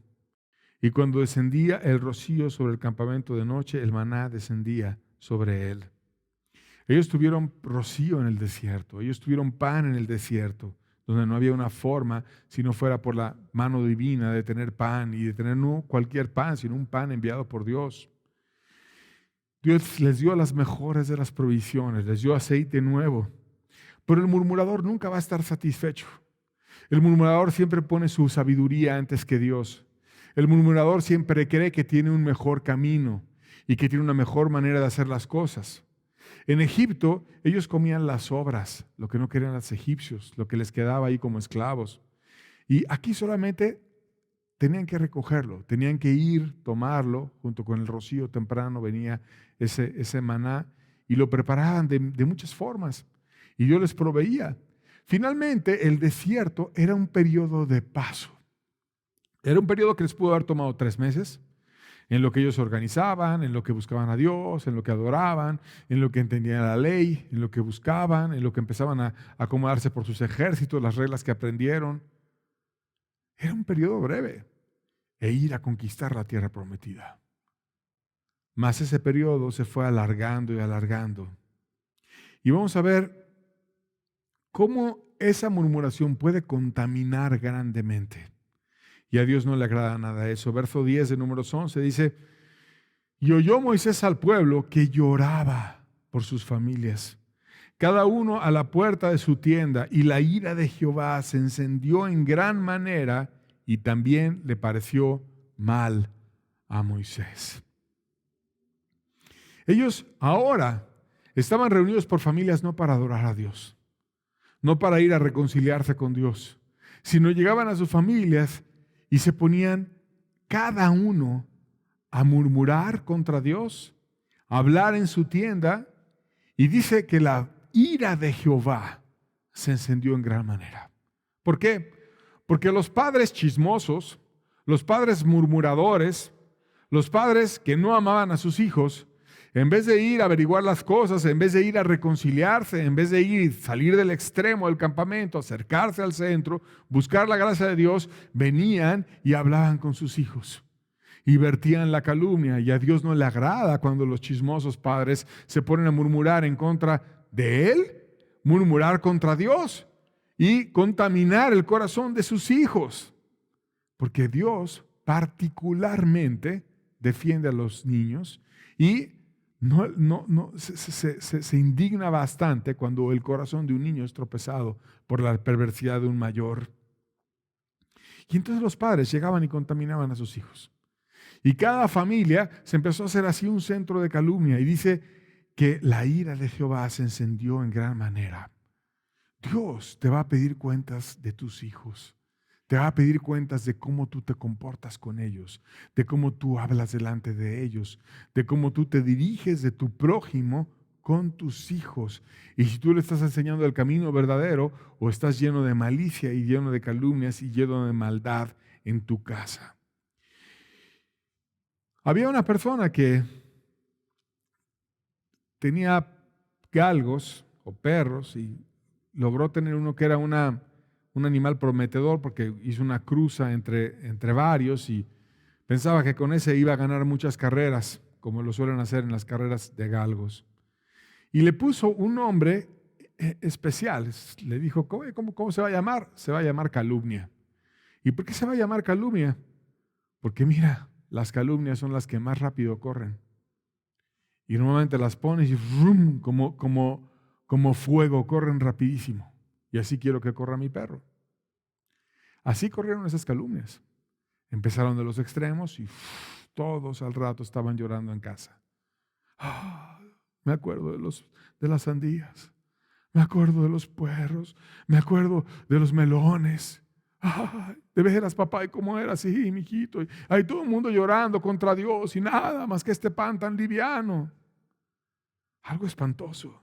Y cuando descendía el rocío sobre el campamento de noche, el maná descendía sobre él. Ellos tuvieron rocío en el desierto, ellos tuvieron pan en el desierto, donde no había una forma, si no fuera por la mano divina, de tener pan y de tener no cualquier pan, sino un pan enviado por Dios. Dios les dio las mejores de las provisiones, les dio aceite nuevo, pero el murmurador nunca va a estar satisfecho. El murmurador siempre pone su sabiduría antes que Dios. El murmurador siempre cree que tiene un mejor camino y que tiene una mejor manera de hacer las cosas. En Egipto, ellos comían las sobras, lo que no querían los egipcios, lo que les quedaba ahí como esclavos. Y aquí solamente tenían que recogerlo, tenían que ir, tomarlo, junto con el rocío temprano venía ese maná y lo preparaban de muchas formas. Y Dios les proveía. Finalmente, el desierto era un periodo de paso. Era un periodo que les pudo haber tomado 3 meses, en lo que ellos se organizaban, en lo que buscaban a Dios, en lo que adoraban, en lo que entendían la ley, en lo que buscaban, en lo que empezaban a acomodarse por sus ejércitos, las reglas que aprendieron. Era un periodo breve e ir a conquistar la tierra prometida. Mas ese periodo se fue alargando y alargando. Y vamos a ver cómo esa murmuración puede contaminar grandemente. Y a Dios no le agrada nada eso. Verso 10 de Números 11 dice, y oyó Moisés al pueblo que lloraba por sus familias, cada uno a la puerta de su tienda, y la ira de Jehová se encendió en gran manera y también le pareció mal a Moisés. Ellos ahora estaban reunidos por familias no para adorar a Dios, no para ir a reconciliarse con Dios, sino llegaban a sus familias y se ponían cada uno a murmurar contra Dios, a hablar en su tienda, y dice que la ira de Jehová se encendió en gran manera. ¿Por qué? Porque los padres chismosos, los padres murmuradores, los padres que no amaban a sus hijos, en vez de ir a averiguar las cosas, en vez de ir a reconciliarse, en vez de ir, salir del extremo del campamento, acercarse al centro, buscar la gracia de Dios, venían y hablaban con sus hijos y vertían la calumnia. Y a Dios no le agrada cuando los chismosos padres se ponen a murmurar en contra de Él, murmurar contra Dios y contaminar el corazón de sus hijos. Porque Dios particularmente defiende a los niños y se indigna bastante cuando el corazón de un niño es tropezado por la perversidad de un mayor. Y entonces los padres llegaban y contaminaban a sus hijos. Y cada familia se empezó a hacer así un centro de calumnia. Y dice que la ira de Jehová se encendió en gran manera. Dios te va a pedir cuentas de tus hijos. Te va a pedir cuentas de cómo tú te comportas con ellos, de cómo tú hablas delante de ellos, de cómo tú te diriges de tu prójimo con tus hijos. Y si tú le estás enseñando el camino verdadero o estás lleno de malicia y lleno de calumnias y lleno de maldad en tu casa. Había una persona que tenía galgos o perros y logró tener uno que era un animal prometedor porque hizo una cruza entre varios y pensaba que con ese iba a ganar muchas carreras, como lo suelen hacer en las carreras de galgos. Y le puso un nombre especial. Le dijo, ¿cómo se va a llamar? Se va a llamar calumnia. ¿Y por qué se va a llamar calumnia? Porque mira, las calumnias son las que más rápido corren. Y normalmente las pones y ¡rum! Como fuego, corren rapidísimo. Y así quiero que corra mi perro. Así corrieron esas calumnias. Empezaron de los extremos y todos al rato estaban llorando en casa. Me acuerdo de las sandías. Me acuerdo de los puerros. Me acuerdo de los melones. De veras, papá, ¿y cómo era así, mijito? Y hay todo el mundo llorando contra Dios y nada más que este pan tan liviano. Algo espantoso.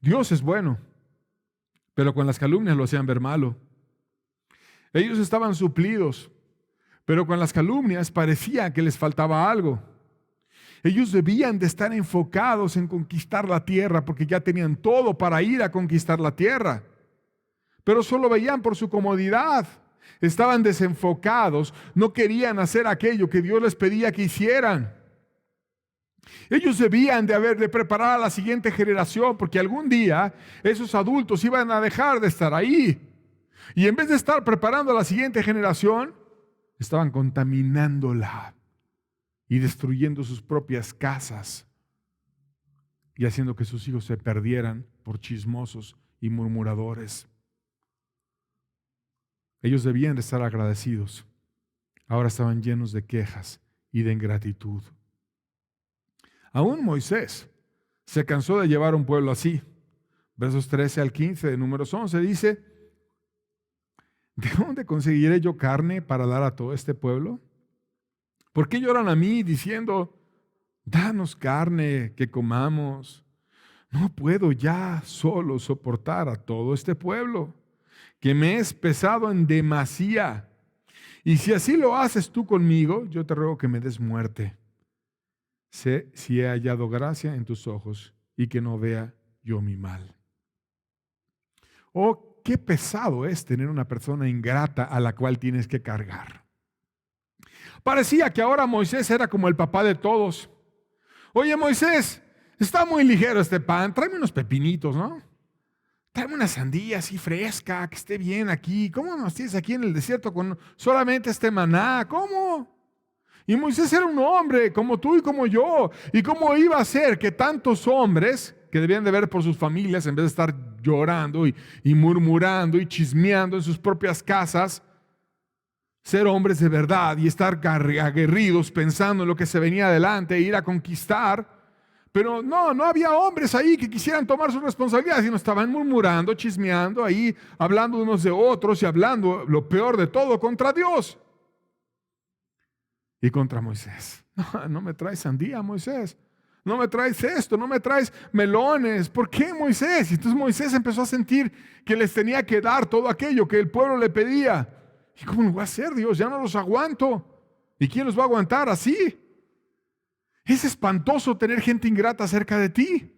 Dios es bueno, pero con las calumnias lo hacían ver malo. Ellos estaban suplidos, pero con las calumnias parecía que les faltaba algo. Ellos debían de estar enfocados en conquistar la tierra porque ya tenían todo para ir a conquistar la tierra. Pero solo veían por su comodidad. Estaban desenfocados, no querían hacer aquello que Dios les pedía que hicieran. Ellos debían de preparar a la siguiente generación porque algún día esos adultos iban a dejar de estar ahí. Y en vez de estar preparando a la siguiente generación, estaban contaminándola y destruyendo sus propias casas y haciendo que sus hijos se perdieran por chismosos y murmuradores. Ellos debían de estar agradecidos. Ahora estaban llenos de quejas y de ingratitud. Aún Moisés se cansó de llevar un pueblo así. Versos 13 al 15 de Números 11 dice: ¿de dónde conseguiré yo carne para dar a todo este pueblo? ¿Por qué lloran a mí diciendo: danos carne que comamos? No puedo ya solo soportar a todo este pueblo, que me es pesado en demasía. Y si así lo haces tú conmigo, yo te ruego que me des muerte. Sé si he hallado gracia en tus ojos y que no vea yo mi mal. Oh, qué pesado es tener una persona ingrata a la cual tienes que cargar. Parecía que ahora Moisés era como el papá de todos. Oye, Moisés, está muy ligero este pan, tráeme unos pepinitos, ¿no? Tráeme una sandía así fresca, que esté bien aquí. ¿Cómo nos tienes aquí en el desierto con solamente este maná? ¿Cómo? Y Moisés era un hombre como tú y como yo. ¿Y cómo iba a ser que tantos hombres que debían de ver por sus familias, en vez de estar llorando y murmurando y chismeando en sus propias casas, ser hombres de verdad y estar aguerridos pensando en lo que se venía adelante e ir a conquistar? Pero no había hombres ahí que quisieran tomar su responsabilidad, sino estaban murmurando, chismeando ahí, hablando unos de otros y hablando lo peor de todo contra Dios y contra Moisés. No me traes sandía, Moisés. No me traes esto, no me traes melones. ¿Por qué, Moisés? Y entonces Moisés empezó a sentir que les tenía que dar todo aquello que el pueblo le pedía. ¿Y cómo lo va a hacer, Dios? Ya no los aguanto. ¿Y quién los va a aguantar así? Es espantoso tener gente ingrata cerca de ti.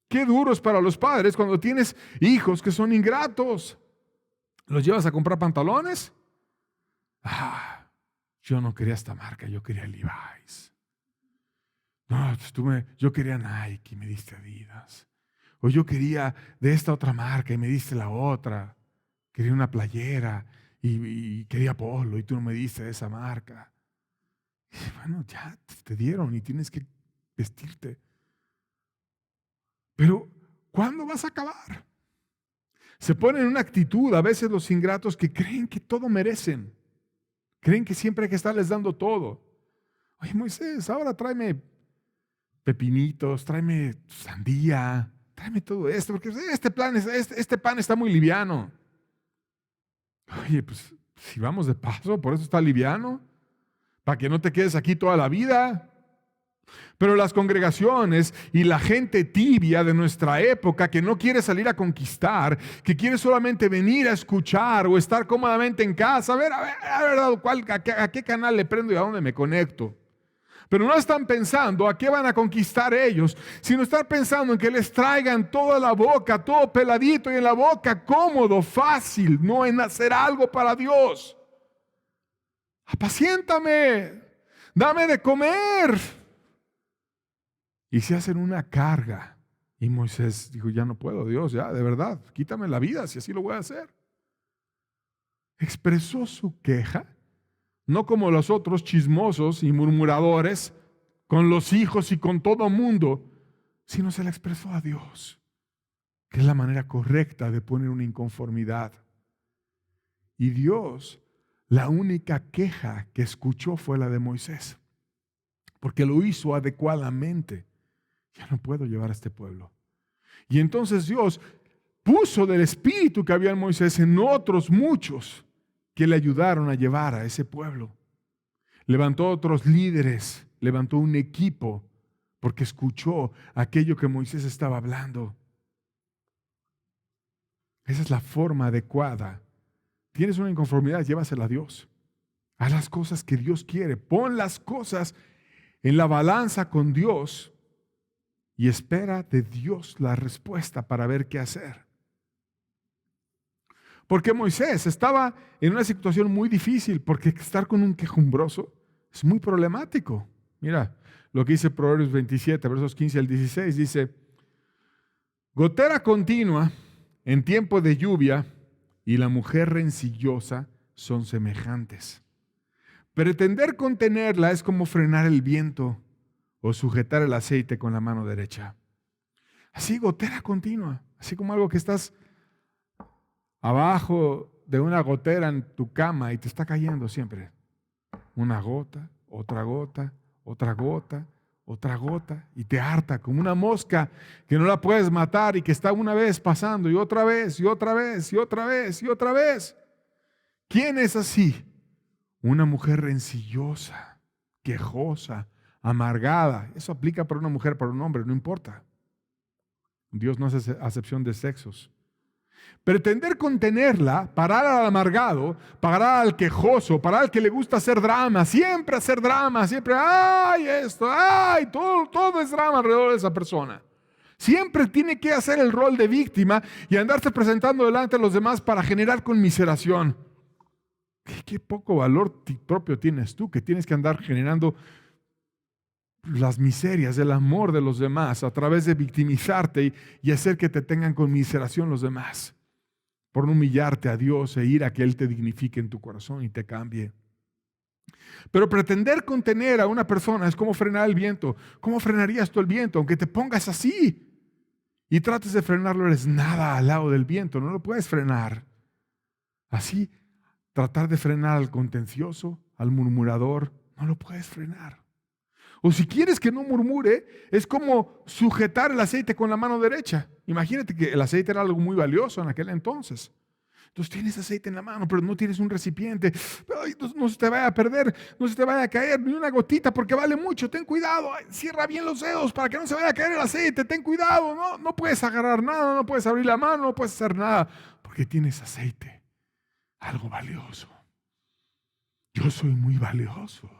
Qué duro es para los padres cuando tienes hijos que son ingratos. ¿Los llevas a comprar pantalones? Yo no quería esta marca, yo quería Levi's. No, yo quería Nike y me diste Adidas. O yo quería de esta otra marca y me diste la otra. Quería una playera y quería Polo y tú no me diste de esa marca. Y bueno, ya te dieron y tienes que vestirte. Pero, ¿cuándo vas a acabar? Se ponen en una actitud a veces los ingratos que creen que todo merecen. Creen que siempre hay que estarles dando todo. Oye, Moisés, ahora tráeme pepinitos, tráeme sandía, tráeme todo esto, porque este pan está muy liviano. Oye, pues si vamos de paso, por eso está liviano, para que no te quedes aquí toda la vida. Pero las congregaciones y la gente tibia de nuestra época que no quiere salir a conquistar, que quiere solamente venir a escuchar o estar cómodamente en casa, a ver, a qué canal le prendo y a dónde me conecto. Pero no están pensando a qué van a conquistar ellos, sino están pensando en que les traigan toda la boca, todo peladito y en la boca, cómodo, fácil, no en hacer algo para Dios. Apaciéntame, dame de comer. Y se hacen una carga. Y Moisés dijo: ya no puedo, Dios, ya, de verdad, quítame la vida si así lo voy a hacer. Expresó su queja, no como los otros chismosos y murmuradores, con los hijos y con todo mundo, sino se la expresó a Dios, que es la manera correcta de poner una inconformidad. Y Dios, la única queja que escuchó fue la de Moisés, porque lo hizo adecuadamente. Ya no puedo llevar a este pueblo. Y entonces Dios puso del espíritu que había en Moisés en otros muchos que le ayudaron a llevar a ese pueblo. Levantó otros líderes, levantó un equipo, porque escuchó aquello que Moisés estaba hablando. Esa es la forma adecuada. Tienes una inconformidad, llévasela a Dios. Haz las cosas que Dios quiere. Pon las cosas en la balanza con Dios y espera de Dios la respuesta para ver qué hacer. Porque Moisés estaba en una situación muy difícil, porque estar con un quejumbroso es muy problemático. Mira lo que dice Proverbios 27, versos 15 al 16, dice: gotera continua en tiempo de lluvia y la mujer rencillosa son semejantes. Pretender contenerla es como frenar el viento o sujetar el aceite con la mano derecha. Así, gotera continua, así como algo que estás abajo de una gotera en tu cama y te está cayendo siempre. Una gota, otra gota, otra gota, otra gota, y te harta como una mosca que no la puedes matar y que está una vez pasando y otra vez, y otra vez, y otra vez, y otra vez. ¿Quién es así? Una mujer rencillosa, quejosa, amargada. Eso aplica para una mujer, para un hombre, no importa. Dios no hace acepción de sexos. Pretender contenerla, parar al amargado, parar al quejoso, parar al que le gusta hacer drama, siempre, ¡ay esto! ¡Ay! Todo es drama alrededor de esa persona. Siempre tiene que hacer el rol de víctima y andarse presentando delante de los demás para generar conmiseración. ¿Qué poco valor propio tienes tú, que tienes que andar generando las miserias, el amor de los demás a través de victimizarte y hacer que te tengan conmiseración los demás, por no humillarte a Dios e ir a que Él te dignifique en tu corazón y te cambie? Pero pretender contener a una persona es como frenar el viento. ¿Cómo frenarías tú el viento? Aunque te pongas así y trates de frenarlo, eres nada al lado del viento, no lo puedes frenar. Así, tratar de frenar al contencioso, al murmurador, no lo puedes frenar. O si quieres que no murmure, es como sujetar el aceite con la mano derecha. Imagínate que el aceite era algo muy valioso en aquel entonces. Entonces tienes aceite en la mano, pero no tienes un recipiente. Ay, no se te vaya a perder, no se te vaya a caer ni una gotita porque vale mucho. Ten cuidado, cierra bien los dedos para que no se vaya a caer el aceite. Ten cuidado, no puedes agarrar nada, no puedes abrir la mano, no puedes hacer nada porque tienes aceite. Algo valioso. Yo soy muy valioso.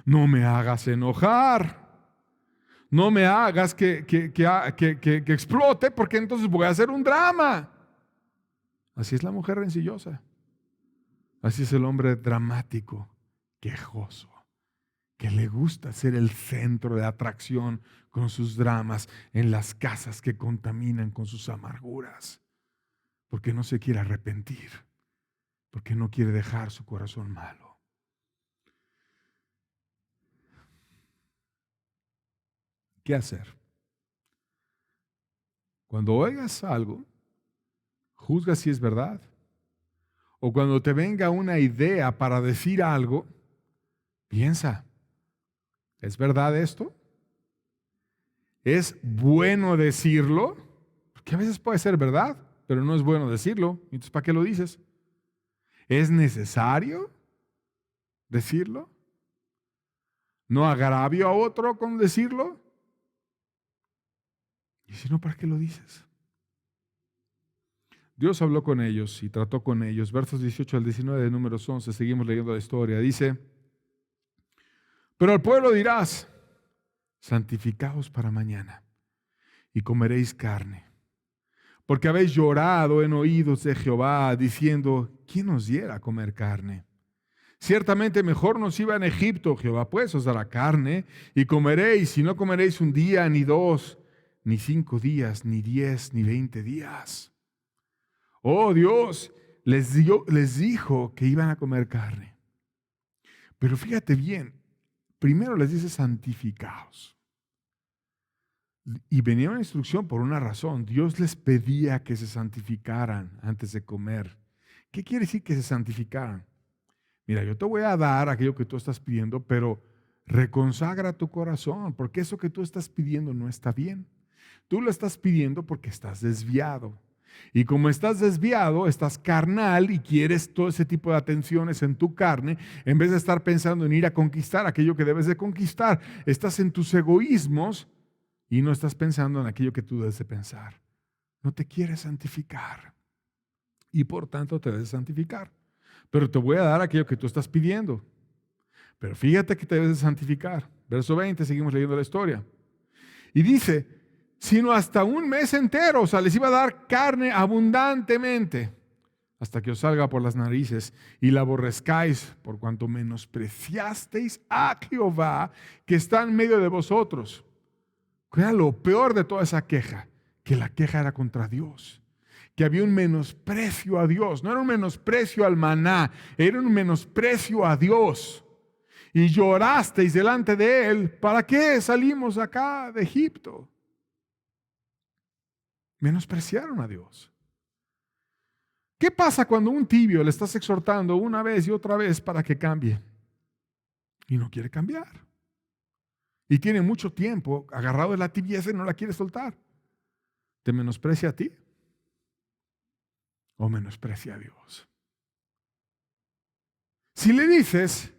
No me hagas enojar. No me hagas que explote porque entonces voy a hacer un drama. Así es la mujer rencillosa. Así es el hombre dramático, quejoso, que le gusta ser el centro de atracción con sus dramas en las casas que contaminan con sus amarguras, porque no se quiere arrepentir, porque no quiere dejar su corazón malo. ¿Qué hacer? Cuando oigas algo, juzga si es verdad. O cuando te venga una idea para decir algo, piensa, ¿es verdad esto? ¿Es bueno decirlo? Porque a veces puede ser verdad, pero no es bueno decirlo. Entonces, ¿para qué lo dices? ¿Es necesario decirlo? ¿No agravio a otro con decirlo? Y si no, ¿para qué lo dices? Dios habló con ellos y trató con ellos. Versos 18 al 19 de Números 11, seguimos leyendo la historia. Dice, pero al pueblo dirás, santificaos para mañana y comeréis carne. Porque habéis llorado en oídos de Jehová, diciendo, ¿quién nos diera a comer carne? Ciertamente mejor nos iba en Egipto, Jehová pues os dará carne y comeréis, y no comeréis un día, ni dos, ni 5 días, ni 10, ni 20 días. Oh Dios, les dijo que iban a comer carne. Pero fíjate bien, primero les dice santificaos. Y venía una instrucción por una razón. Dios les pedía que se santificaran antes de comer. ¿Qué quiere decir que se santificaran? Mira, yo te voy a dar aquello que tú estás pidiendo, pero reconsagra tu corazón, porque eso que tú estás pidiendo no está bien. Tú lo estás pidiendo porque estás desviado. Y como estás desviado, estás carnal y quieres todo ese tipo de atenciones en tu carne, en vez de estar pensando en ir a conquistar aquello que debes de conquistar, estás en tus egoísmos y no estás pensando en aquello que tú debes de pensar. No te quieres santificar y por tanto te debes santificar. Pero te voy a dar aquello que tú estás pidiendo. Pero fíjate que te debes de santificar. Verso 20, seguimos leyendo la historia. Y dice, sino hasta un mes entero, o sea, les iba a dar carne abundantemente, hasta que os salga por las narices y la aborrezcáis, por cuanto menospreciasteis a Jehová, que está en medio de vosotros. ¿Qué era lo peor de toda esa queja? Que la queja era contra Dios. Que había un menosprecio a Dios. No era un menosprecio al maná, era un menosprecio a Dios. Y llorasteis delante de Él. ¿Para qué salimos acá de Egipto? Menospreciaron a Dios. ¿Qué pasa cuando un tibio le estás exhortando una vez y otra vez para que cambie? Y no quiere cambiar. Y tiene mucho tiempo agarrado de la tibieza y no la quiere soltar. ¿Te menosprecia a ti? ¿O menosprecia a Dios? Si le dices,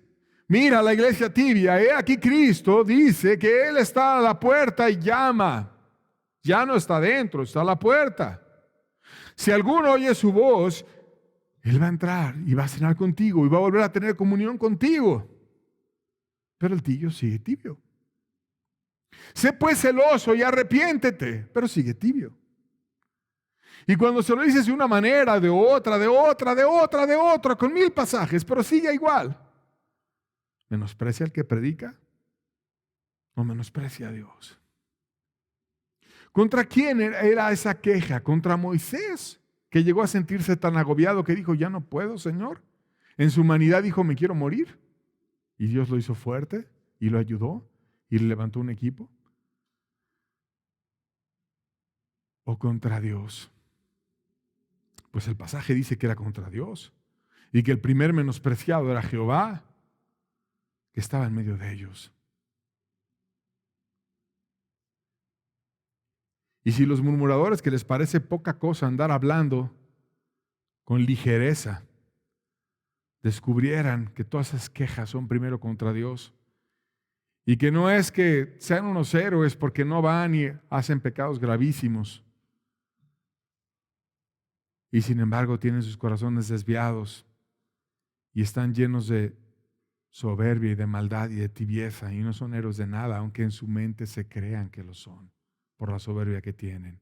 mira la iglesia tibia, aquí Cristo dice que Él está a la puerta y llama. Ya no está dentro, está a la puerta. Si alguno oye su voz, Él va a entrar y va a cenar contigo y va a volver a tener comunión contigo. Pero el tibio sigue tibio. Sé pues celoso y arrepiéntete, pero sigue tibio. Y cuando se lo dices de una manera, de otra, con 1000 pasajes, pero sigue igual, ¿menosprecia al que predica o menosprecia a Dios? ¿Contra quién era esa queja? ¿Contra Moisés, que llegó a sentirse tan agobiado que dijo, ya no puedo, Señor? En su humanidad dijo, me quiero morir. Y Dios lo hizo fuerte y lo ayudó y le levantó un equipo. ¿O contra Dios? Pues el pasaje dice que era contra Dios y que el primer menospreciado era Jehová, que estaba en medio de ellos. Y si los murmuradores, que les parece poca cosa andar hablando con ligereza, descubrieran que todas esas quejas son primero contra Dios y que no es que sean unos héroes porque no van y hacen pecados gravísimos y sin embargo tienen sus corazones desviados y están llenos de soberbia y de maldad y de tibieza y no son héroes de nada, aunque en su mente se crean que lo son por la soberbia que tienen.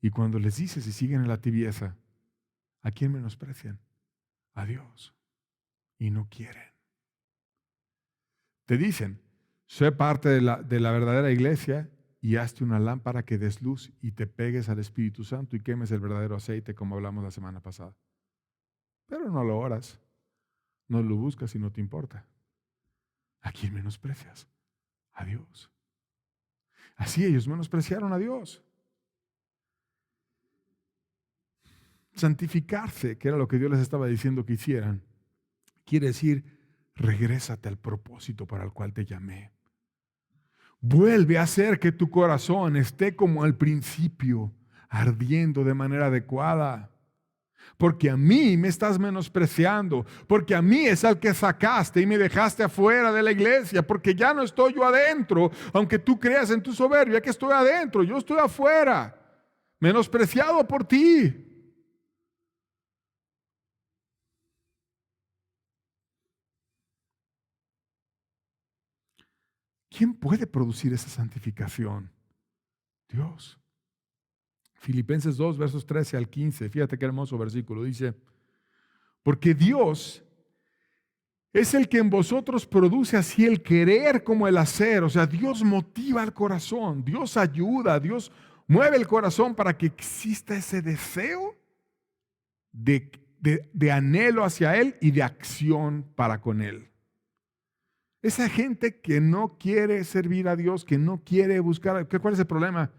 Y cuando les dices y siguen en la tibieza, ¿a quién menosprecian? A Dios. Y no quieren. Te dicen, sé parte de la verdadera iglesia y hazte una lámpara que des luz y te pegues al Espíritu Santo y quemes el verdadero aceite, como hablamos la semana pasada. Pero no lo oras, no lo buscas y no te importa. ¿A quién menosprecias? A Dios. Así ellos menospreciaron a Dios. Santificarse, que era lo que Dios les estaba diciendo que hicieran, quiere decir, regrésate al propósito para el cual te llamé. Vuelve a hacer que tu corazón esté como al principio, ardiendo de manera adecuada. Porque a mí me estás menospreciando, porque a mí es al que sacaste y me dejaste afuera de la iglesia, porque ya no estoy yo adentro, aunque tú creas en tu soberbia que estoy adentro, yo estoy afuera, menospreciado por ti. ¿Quién puede producir esa santificación? Dios. Filipenses 2, versos 13 al 15, fíjate qué hermoso versículo, dice, porque Dios es el que en vosotros produce así el querer como el hacer, o sea, Dios motiva el corazón, Dios ayuda, Dios mueve el corazón para que exista ese deseo de anhelo hacia Él y de acción para con Él. Esa gente que no quiere servir a Dios, que no quiere buscar, ¿cuál es el problema?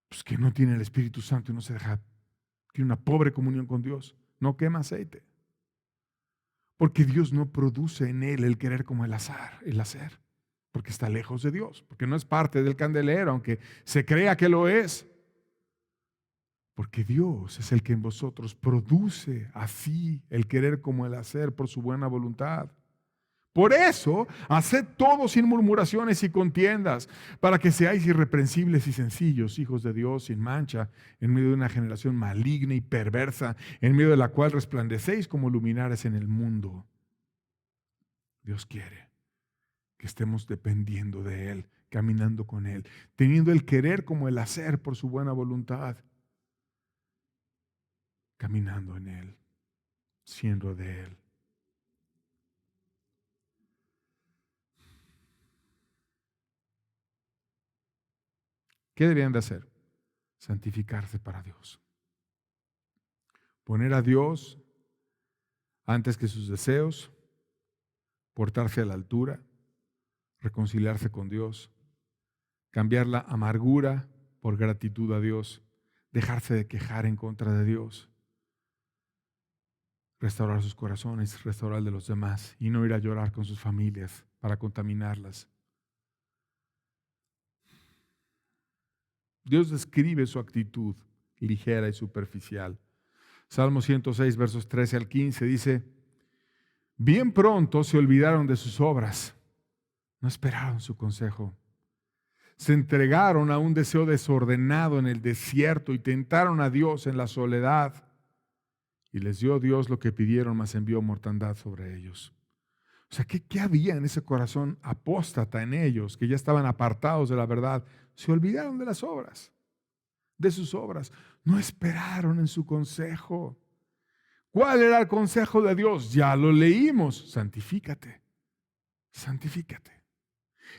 Pues que no tiene el Espíritu Santo y no se deja, tiene una pobre comunión con Dios, no quema aceite. Porque Dios no produce en él el querer como el hacer, porque está lejos de Dios, porque no es parte del candelero, aunque se crea que lo es. Porque Dios es el que en vosotros produce así el querer como el hacer por su buena voluntad. Por eso, haced todo sin murmuraciones y contiendas, para que seáis irreprensibles y sencillos, hijos de Dios sin mancha, en medio de una generación maligna y perversa, en medio de la cual resplandecéis como luminares en el mundo. Dios quiere que estemos dependiendo de Él, caminando con Él, teniendo el querer como el hacer por su buena voluntad, caminando en Él, siendo de Él. ¿Qué debían de hacer? Santificarse para Dios. Poner a Dios antes que sus deseos, portarse a la altura, reconciliarse con Dios, cambiar la amargura por gratitud a Dios, dejarse de quejar en contra de Dios, restaurar sus corazones, restaurar el de los demás y no ir a llorar con sus familias para contaminarlas. Dios describe su actitud ligera y superficial. Salmo 106, versos 13 al 15 dice: bien pronto se olvidaron de sus obras, no esperaron su consejo. Se entregaron a un deseo desordenado en el desierto y tentaron a Dios en la soledad. Y les dio Dios lo que pidieron, mas envió mortandad sobre ellos. O sea, ¿qué había en ese corazón apóstata en ellos, que ya estaban apartados de la verdad? Se olvidaron de las obras, de sus obras. No esperaron en su consejo. ¿Cuál era el consejo de Dios? Ya lo leímos. Santifícate, santifícate.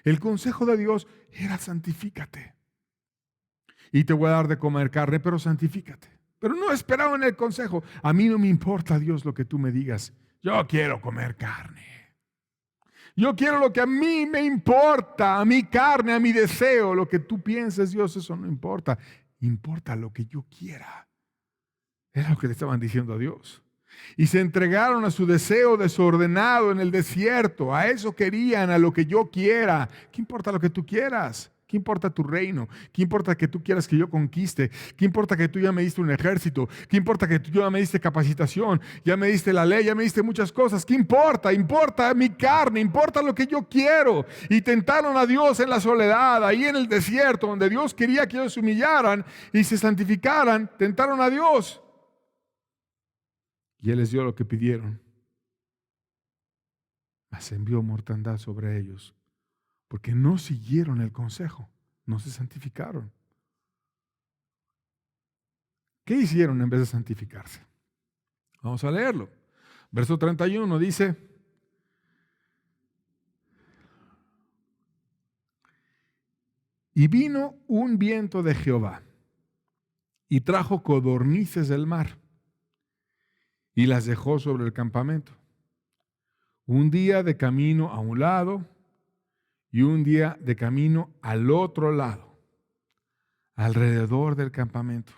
El consejo de Dios era santifícate. Y te voy a dar de comer carne, pero santifícate. Pero no esperaban el consejo. A mí no me importa, Dios, lo que tú me digas. Yo quiero comer carne. Yo quiero lo que a mí me importa, a mi carne, a mi deseo. Lo que tú pienses, Dios, eso no importa. Importa lo que yo quiera. Era lo que le estaban diciendo a Dios. Y se entregaron a su deseo desordenado en el desierto. A eso querían, a lo que yo quiera. ¿Qué importa lo que tú quieras? ¿Qué importa tu reino? ¿Qué importa que tú quieras que yo conquiste? ¿Qué importa que tú ya me diste un ejército? ¿Qué importa que tú ya me diste capacitación? Ya me diste la ley, ya me diste muchas cosas. ¿Qué importa? Importa mi carne, importa lo que yo quiero. Y tentaron a Dios en la soledad, ahí en el desierto, donde Dios quería que ellos se humillaran y se santificaran. Tentaron a Dios. Y Él les dio lo que pidieron. Mas envió mortandad sobre ellos, porque no siguieron el consejo, no se santificaron. ¿Qué hicieron en vez de santificarse? Vamos a leerlo. Verso 31 dice: y vino un viento de Jehová y trajo codornices del mar y las dejó sobre el campamento. Un día de camino a un lado y un día de camino al otro lado, alrededor del campamento,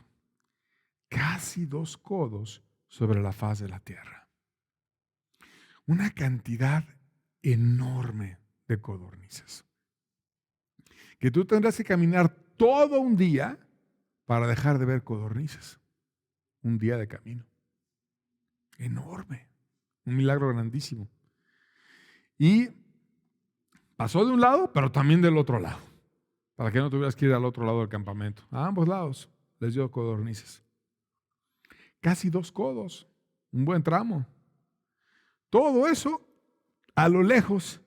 casi 2 codos sobre la faz de la tierra. Una cantidad enorme de codornices, que tú tendrás que caminar todo un día para dejar de ver codornices. Un día de camino. Enorme. Un milagro grandísimo. Y pasó de un lado, pero también del otro lado, para que no tuvieras que ir al otro lado del campamento. A ambos lados les dio codornices. Casi 2 codos, un buen tramo. Todo eso a lo lejos,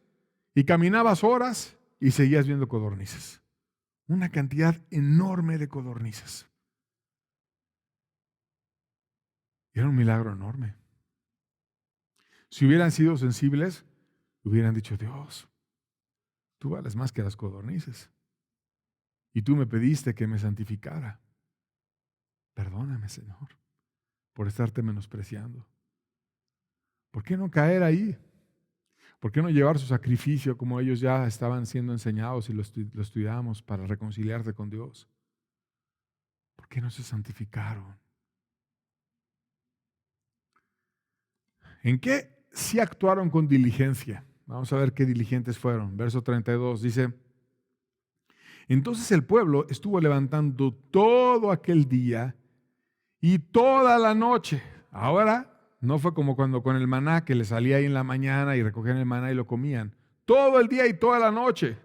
y caminabas horas y seguías viendo codornices. Una cantidad enorme de codornices. Era un milagro enorme. Si hubieran sido sensibles, hubieran dicho: Dios, tú vales más que las codornices. Y tú me pediste que me santificara. Perdóname, Señor, por estarte menospreciando. ¿Por qué no caer ahí? ¿Por qué no llevar su sacrificio como ellos ya estaban siendo enseñados y lo estudiamos para reconciliarse con Dios? ¿Por qué no se santificaron? ¿En qué sí actuaron con diligencia? Vamos a ver qué diligentes fueron. Verso 32 dice: entonces el pueblo estuvo levantando todo aquel día y toda la noche. Ahora no fue como cuando con el maná, que le salía ahí en la mañana y recogían el maná y lo comían. Todo el día y toda la noche.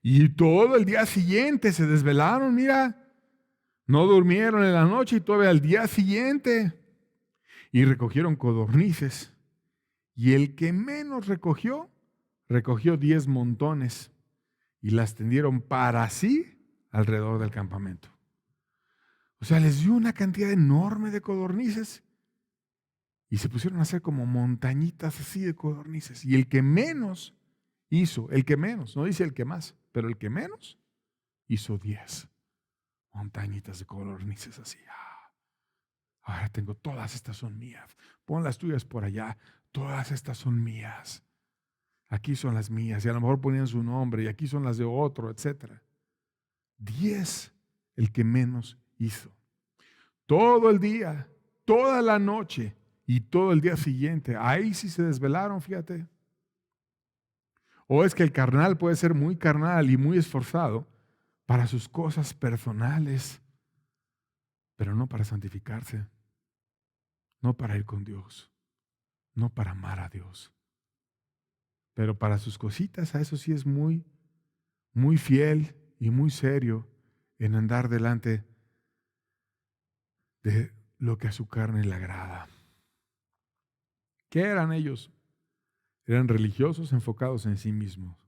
Y todo el día siguiente se desvelaron, mira. No durmieron en la noche y todavía al día siguiente. Y recogieron codornices. Y el que menos recogió 10 montones. Y las tendieron para sí alrededor del campamento. O sea, les dio una cantidad enorme de codornices. Y se pusieron a hacer como montañitas así de codornices. Y el que menos hizo, el que menos, no dice el que más, pero el que menos hizo 10 montañitas de codornices así. Ahora tengo, todas estas son mías. Pon las tuyas por allá. Todas estas son mías. Aquí son las mías. Y a lo mejor ponían su nombre. Y aquí son las de otro, etc. 10 el que menos hizo. Todo el día, toda la noche y todo el día siguiente. Ahí sí se desvelaron, fíjate. O es que el carnal puede ser muy carnal y muy esforzado para sus cosas personales, pero no para santificarse, no para ir con Dios, no para amar a Dios. Pero para sus cositas, a eso sí es muy, muy fiel y muy serio en andar delante de lo que a su carne le agrada. ¿Qué eran ellos? Eran religiosos enfocados en sí mismos,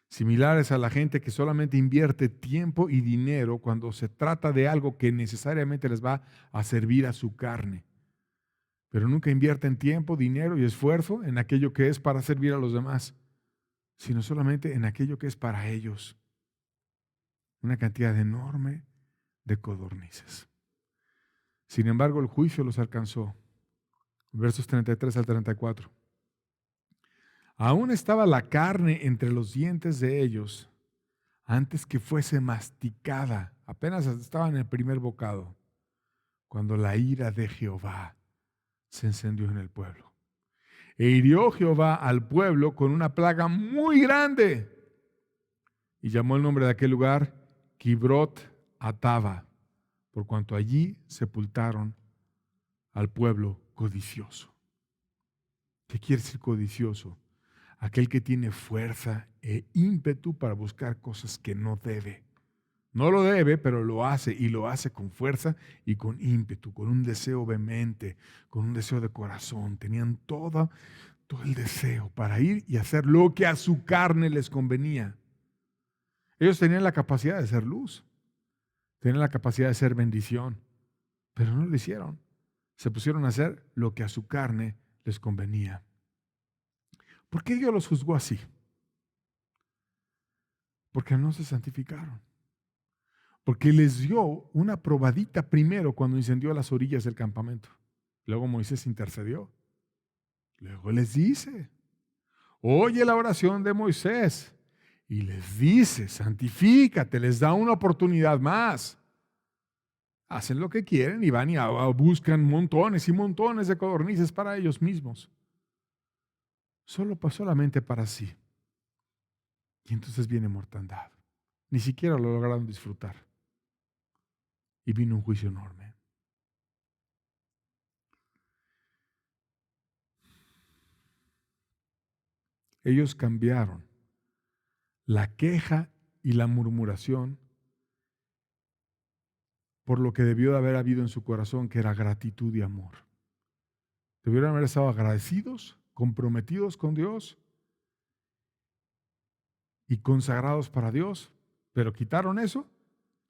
similares a la gente que solamente invierte tiempo y dinero cuando se trata de algo que necesariamente les va a servir a su carne, pero nunca invierten tiempo, dinero y esfuerzo en aquello que es para servir a los demás, sino solamente en aquello que es para ellos. Una cantidad enorme de codornices. Sin embargo, el juicio los alcanzó. Versos 33 al 34. Aún estaba la carne entre los dientes de ellos antes que fuese masticada. Apenas estaba en el primer bocado, cuando la ira de Jehová se encendió en el pueblo. E hirió Jehová al pueblo con una plaga muy grande. Y llamó el nombre de aquel lugar Kibrot Ataba, por cuanto allí sepultaron al pueblo codicioso. ¿Qué quiere decir codicioso? Aquel que tiene fuerza e ímpetu para buscar cosas que no debe. No lo debe, pero lo hace, y lo hace con fuerza y con ímpetu, con un deseo vehemente, con un deseo de corazón. Tenían todo el deseo para ir y hacer lo que a su carne les convenía. Ellos tenían la capacidad de ser luz, tenían la capacidad de ser bendición, pero no lo hicieron. Se pusieron a hacer lo que a su carne les convenía. ¿Por qué Dios los juzgó así? Porque no se santificaron. Porque les dio una probadita primero cuando incendió las orillas del campamento. Luego Moisés intercedió. Luego les dice, oye la oración de Moisés y les dice, santifícate, les da una oportunidad más. Hacen lo que quieren y van y buscan montones y montones de codornices para ellos mismos. Solamente para sí. Y entonces viene mortandad. Ni siquiera lo lograron disfrutar. Y vino un juicio enorme. Ellos cambiaron la queja y la murmuración por lo que debió de haber habido en su corazón, que era gratitud y amor. Debieron haber estado agradecidos, comprometidos con Dios y consagrados para Dios, pero quitaron eso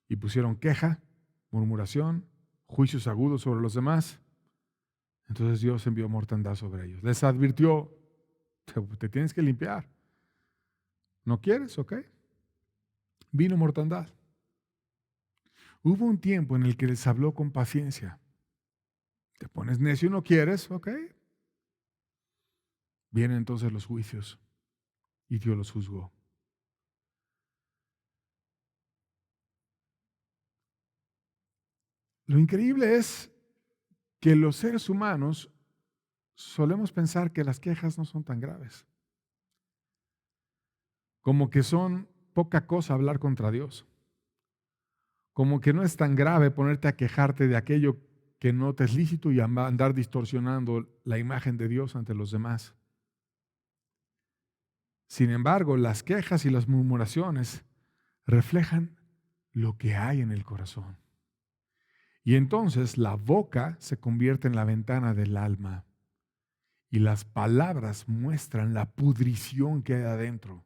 y pusieron queja, murmuración, juicios agudos sobre los demás. Entonces Dios envió mortandad sobre ellos. Les advirtió, te tienes que limpiar. ¿No quieres? Ok. Vino mortandad. Hubo un tiempo en el que les habló con paciencia. Te pones necio y no quieres, ok. Vienen entonces los juicios y Dios los juzgó. Lo increíble es que los seres humanos solemos pensar que las quejas no son tan graves. Como que son poca cosa hablar contra Dios. Como que no es tan grave ponerte a quejarte de aquello que no te es lícito y andar distorsionando la imagen de Dios ante los demás. Sin embargo, las quejas y las murmuraciones reflejan lo que hay en el corazón. Y entonces la boca se convierte en la ventana del alma y las palabras muestran la pudrición que hay adentro.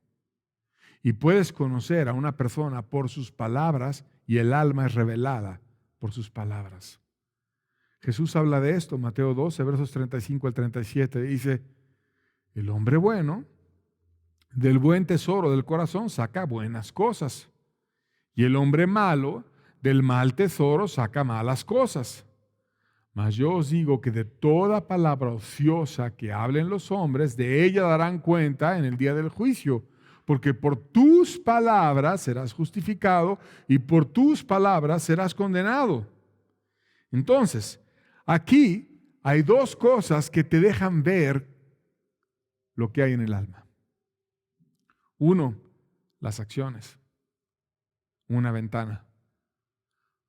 Y puedes conocer a una persona por sus palabras y el alma es revelada por sus palabras. Jesús habla de esto, Mateo 12, versos 35 al 37, dice, el hombre bueno del buen tesoro del corazón saca buenas cosas y el hombre malo del mal tesoro saca malas cosas. Mas yo os digo que de toda palabra ociosa que hablen los hombres, de ella darán cuenta en el día del juicio. porque por tus palabras serás justificado y por tus palabras serás condenado. Entonces, aquí hay dos cosas que te dejan ver lo que hay en el alma. Uno, las acciones. Una ventana.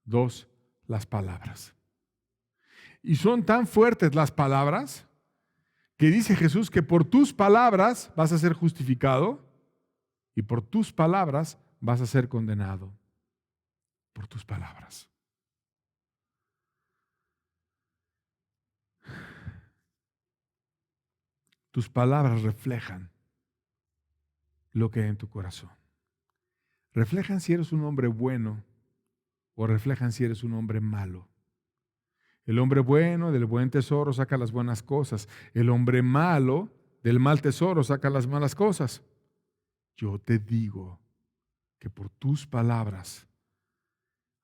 Dos, las palabras. Y son tan fuertes las palabras que dice Jesús que por tus palabras vas a ser justificado y por tus palabras vas a ser condenado. Por tus palabras. Tus palabras reflejan lo que hay en tu corazón. Reflejan si eres un hombre bueno o reflejan si eres un hombre malo. El hombre bueno del buen tesoro saca las buenas cosas. El hombre malo del mal tesoro saca las malas cosas. Yo te digo que por tus palabras,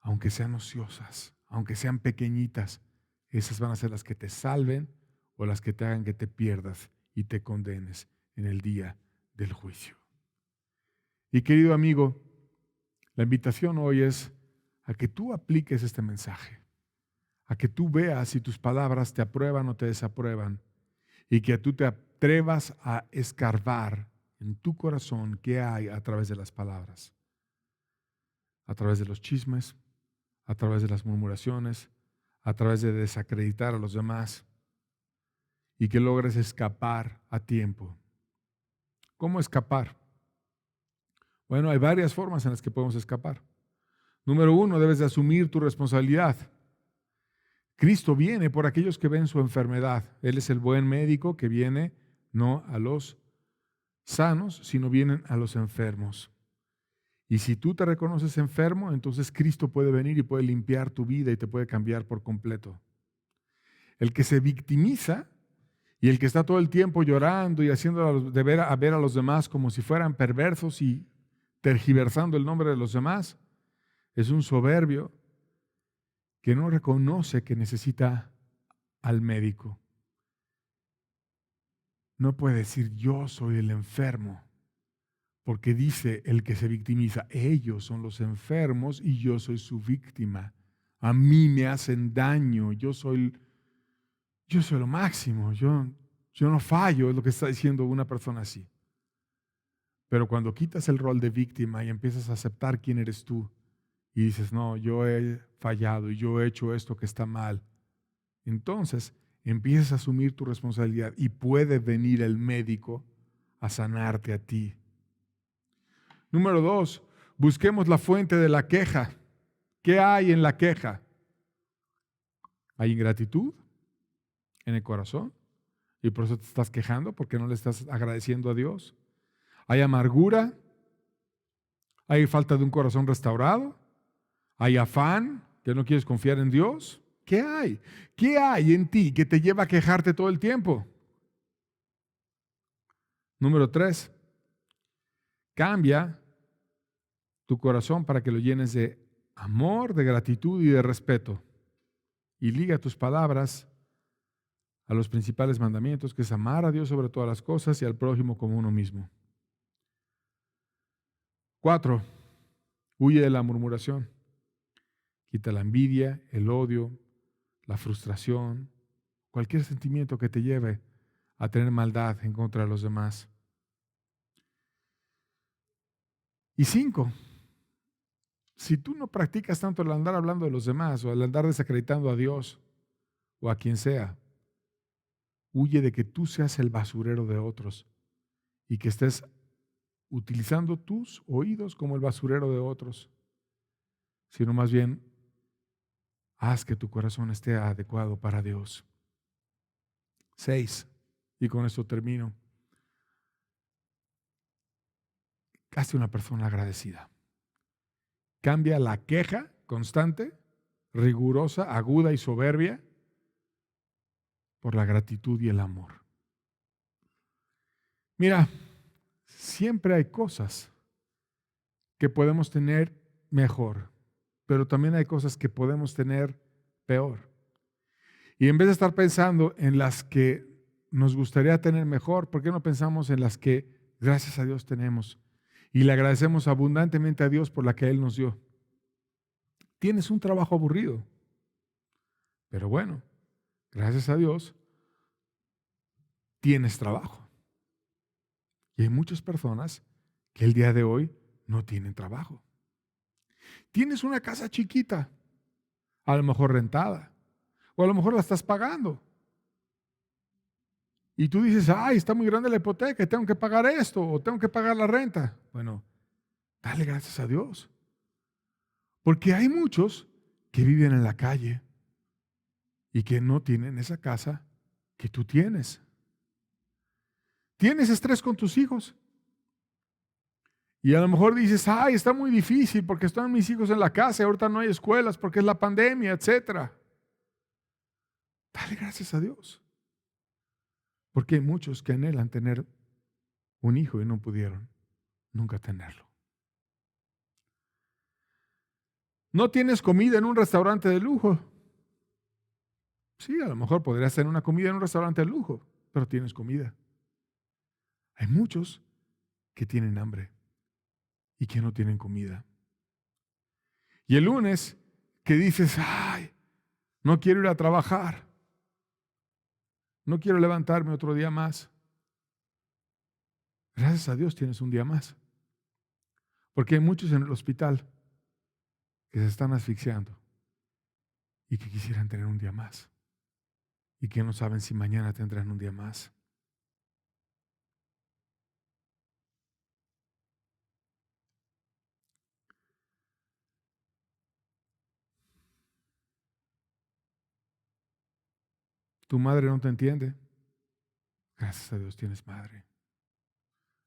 aunque sean ociosas, aunque sean pequeñitas, esas van a ser las que te salven o las que te hagan que te pierdas y te condenes en el día del juicio. Y querido amigo, la invitación hoy es a que tú apliques este mensaje, a que tú veas si tus palabras te aprueban o te desaprueban y que tú te atrevas a escarbar en tu corazón qué hay a través de las palabras, a través de los chismes, a través de las murmuraciones, a través de desacreditar a los demás y que logres escapar a tiempo. ¿Cómo escapar? Bueno, hay varias formas en las que podemos escapar. Número uno, debes de asumir tu responsabilidad. Cristo viene por aquellos que ven su enfermedad. Él es el buen médico que viene no a los sanos, sino vienen a los enfermos. Y si tú te reconoces enfermo, entonces Cristo puede venir y puede limpiar tu vida y te puede cambiar por completo. El que se victimiza y el que está todo el tiempo llorando y haciendo de ver a los demás como si fueran perversos y tergiversando el nombre de los demás, es un soberbio que no reconoce que necesita al médico. No puede decir yo soy el enfermo, porque dice el que se victimiza, ellos son los enfermos y yo soy su víctima. A mí me hacen daño, yo soy lo máximo, yo no fallo, es lo que está diciendo una persona así. Pero cuando quitas el rol de víctima y empiezas a aceptar quién eres tú y dices, no, yo he fallado y yo he hecho esto que está mal, entonces empiezas a asumir tu responsabilidad y puede venir el médico a sanarte a ti. Número 2, busquemos la fuente de la queja. ¿Qué hay en la queja? ¿Hay ingratitud en el corazón? Y por eso te estás quejando, porque no le estás agradeciendo a Dios. ¿Hay amargura? ¿Hay falta de un corazón restaurado? ¿Hay afán que no quieres confiar en Dios? ¿Qué hay? ¿Qué hay en ti que te lleva a quejarte todo el tiempo? Número 3, cambia tu corazón para que lo llenes de amor, de gratitud y de respeto. Y liga tus palabras a los principales mandamientos, que es amar a Dios sobre todas las cosas y al prójimo como uno mismo. 4, huye de la murmuración. Quita la envidia, el odio, la frustración, cualquier sentimiento que te lleve a tener maldad en contra de los demás. Y 5, si tú no practicas tanto el andar hablando de los demás o el andar desacreditando a Dios o a quien sea, huye de que tú seas el basurero de otros y que estés utilizando tus oídos como el basurero de otros, sino más bien haz que tu corazón esté adecuado para Dios. 6, y con esto termino. Hazte una persona agradecida. Cambia la queja constante, rigurosa, aguda y soberbia por la gratitud y el amor. Mira, siempre hay cosas que podemos tener mejor, pero también hay cosas que podemos tener peor. Y en vez de estar pensando en las que nos gustaría tener mejor, ¿por qué no pensamos en las que, gracias a Dios, tenemos? y le agradecemos abundantemente a Dios por la que Él nos dio. Tienes un trabajo aburrido, pero bueno, gracias a Dios, tienes trabajo. Y hay muchas personas que el día de hoy no tienen trabajo. Tienes una casa chiquita, a lo mejor rentada, o a lo mejor la estás pagando. Y tú dices, ay, está muy grande la hipoteca y tengo que pagar esto o tengo que pagar la renta. Bueno, dale gracias a Dios. Porque hay muchos que viven en la calle y que no tienen esa casa que tú tienes. Tienes estrés con tus hijos. Y a lo mejor dices, ay, está muy difícil porque están mis hijos en la casa y ahorita no hay escuelas porque es la pandemia, etcétera. Dale gracias a Dios. Porque hay muchos que anhelan tener un hijo y no pudieron nunca tenerlo. No tienes comida en un restaurante de lujo. Sí, a lo mejor podrías tener una comida en un restaurante de lujo, pero tienes comida. Hay muchos que tienen hambre y que no tienen comida. Y el lunes que dices, ay, no quiero ir a trabajar, no quiero levantarme otro día más. Gracias a Dios tienes un día más. Porque hay muchos en el hospital que se están asfixiando y que quisieran tener un día más y que no saben si mañana tendrán un día más. Tu madre no te entiende. Gracias a Dios tienes madre.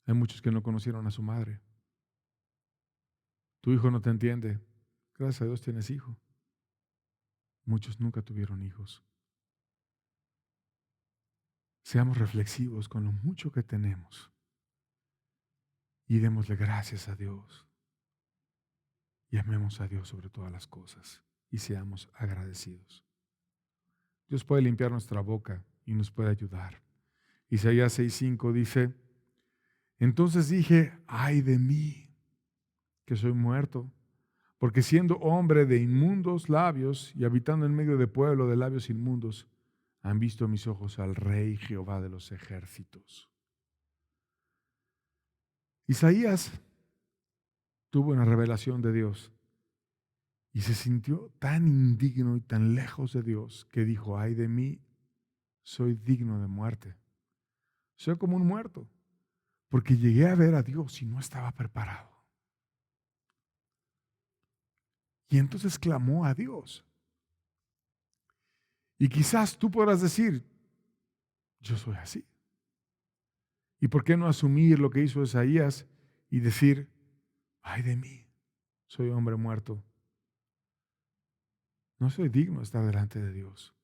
Hay muchos que no conocieron a su madre. Tu hijo no te entiende. Gracias a Dios tienes hijo. Muchos nunca tuvieron hijos. Seamos reflexivos con lo mucho que tenemos y démosle gracias a Dios. Y amemos a Dios sobre todas las cosas y seamos agradecidos. Dios puede limpiar nuestra boca y nos puede ayudar. Isaías 6:5 dice, entonces dije, ay de mí, que soy muerto, porque siendo hombre de inmundos labios y habitando en medio de pueblo de labios inmundos, han visto mis ojos al Rey Jehová de los ejércitos. Isaías tuvo una revelación de Dios y se sintió tan indigno y tan lejos de Dios que dijo, ay de mí, soy digno de muerte. Soy como un muerto, porque llegué a ver a Dios y no estaba preparado. Y entonces clamó a Dios. Y quizás tú podrás decir, yo soy así. ¿Y por qué no asumir lo que hizo Isaías y decir, ay de mí, soy hombre muerto? No soy digno de estar delante de Dios.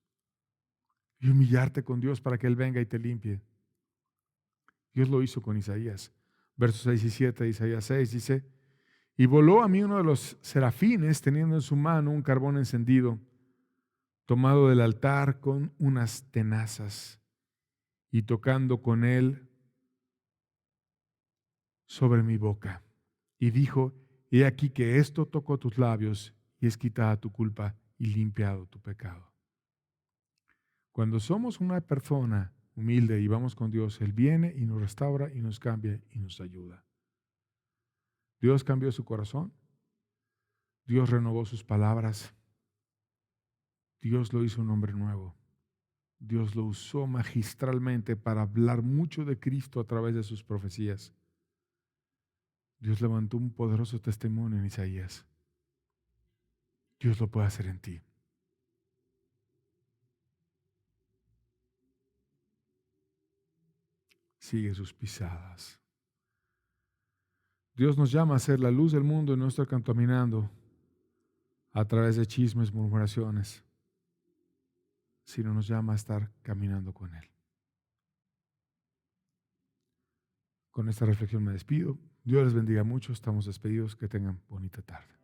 Y humillarte con Dios para que Él venga y te limpie. Dios lo hizo con Isaías. Versos 6 y 7 de Isaías 6 dice, y voló a mí uno de los serafines teniendo en su mano un carbón encendido, tomado del altar con unas tenazas y tocando con él sobre mi boca. Y dijo, he aquí que esto tocó tus labios y es quitada tu culpa y limpiado tu pecado. Cuando somos una persona humilde y vamos con Dios, Él viene y nos restaura y nos cambia y nos ayuda. Dios cambió su corazón. Dios renovó sus palabras. Dios lo hizo un hombre nuevo. Dios lo usó magistralmente para hablar mucho de Cristo a través de sus profecías. Dios levantó un poderoso testimonio en Isaías. Dios lo puede hacer en ti. Sigue sus pisadas. Dios nos llama a ser la luz del mundo y no estar contaminando a través de chismes, murmuraciones, sino nos llama a estar caminando con Él. Con esta reflexión me despido. Dios les bendiga mucho. Estamos despedidos. Que tengan bonita tarde.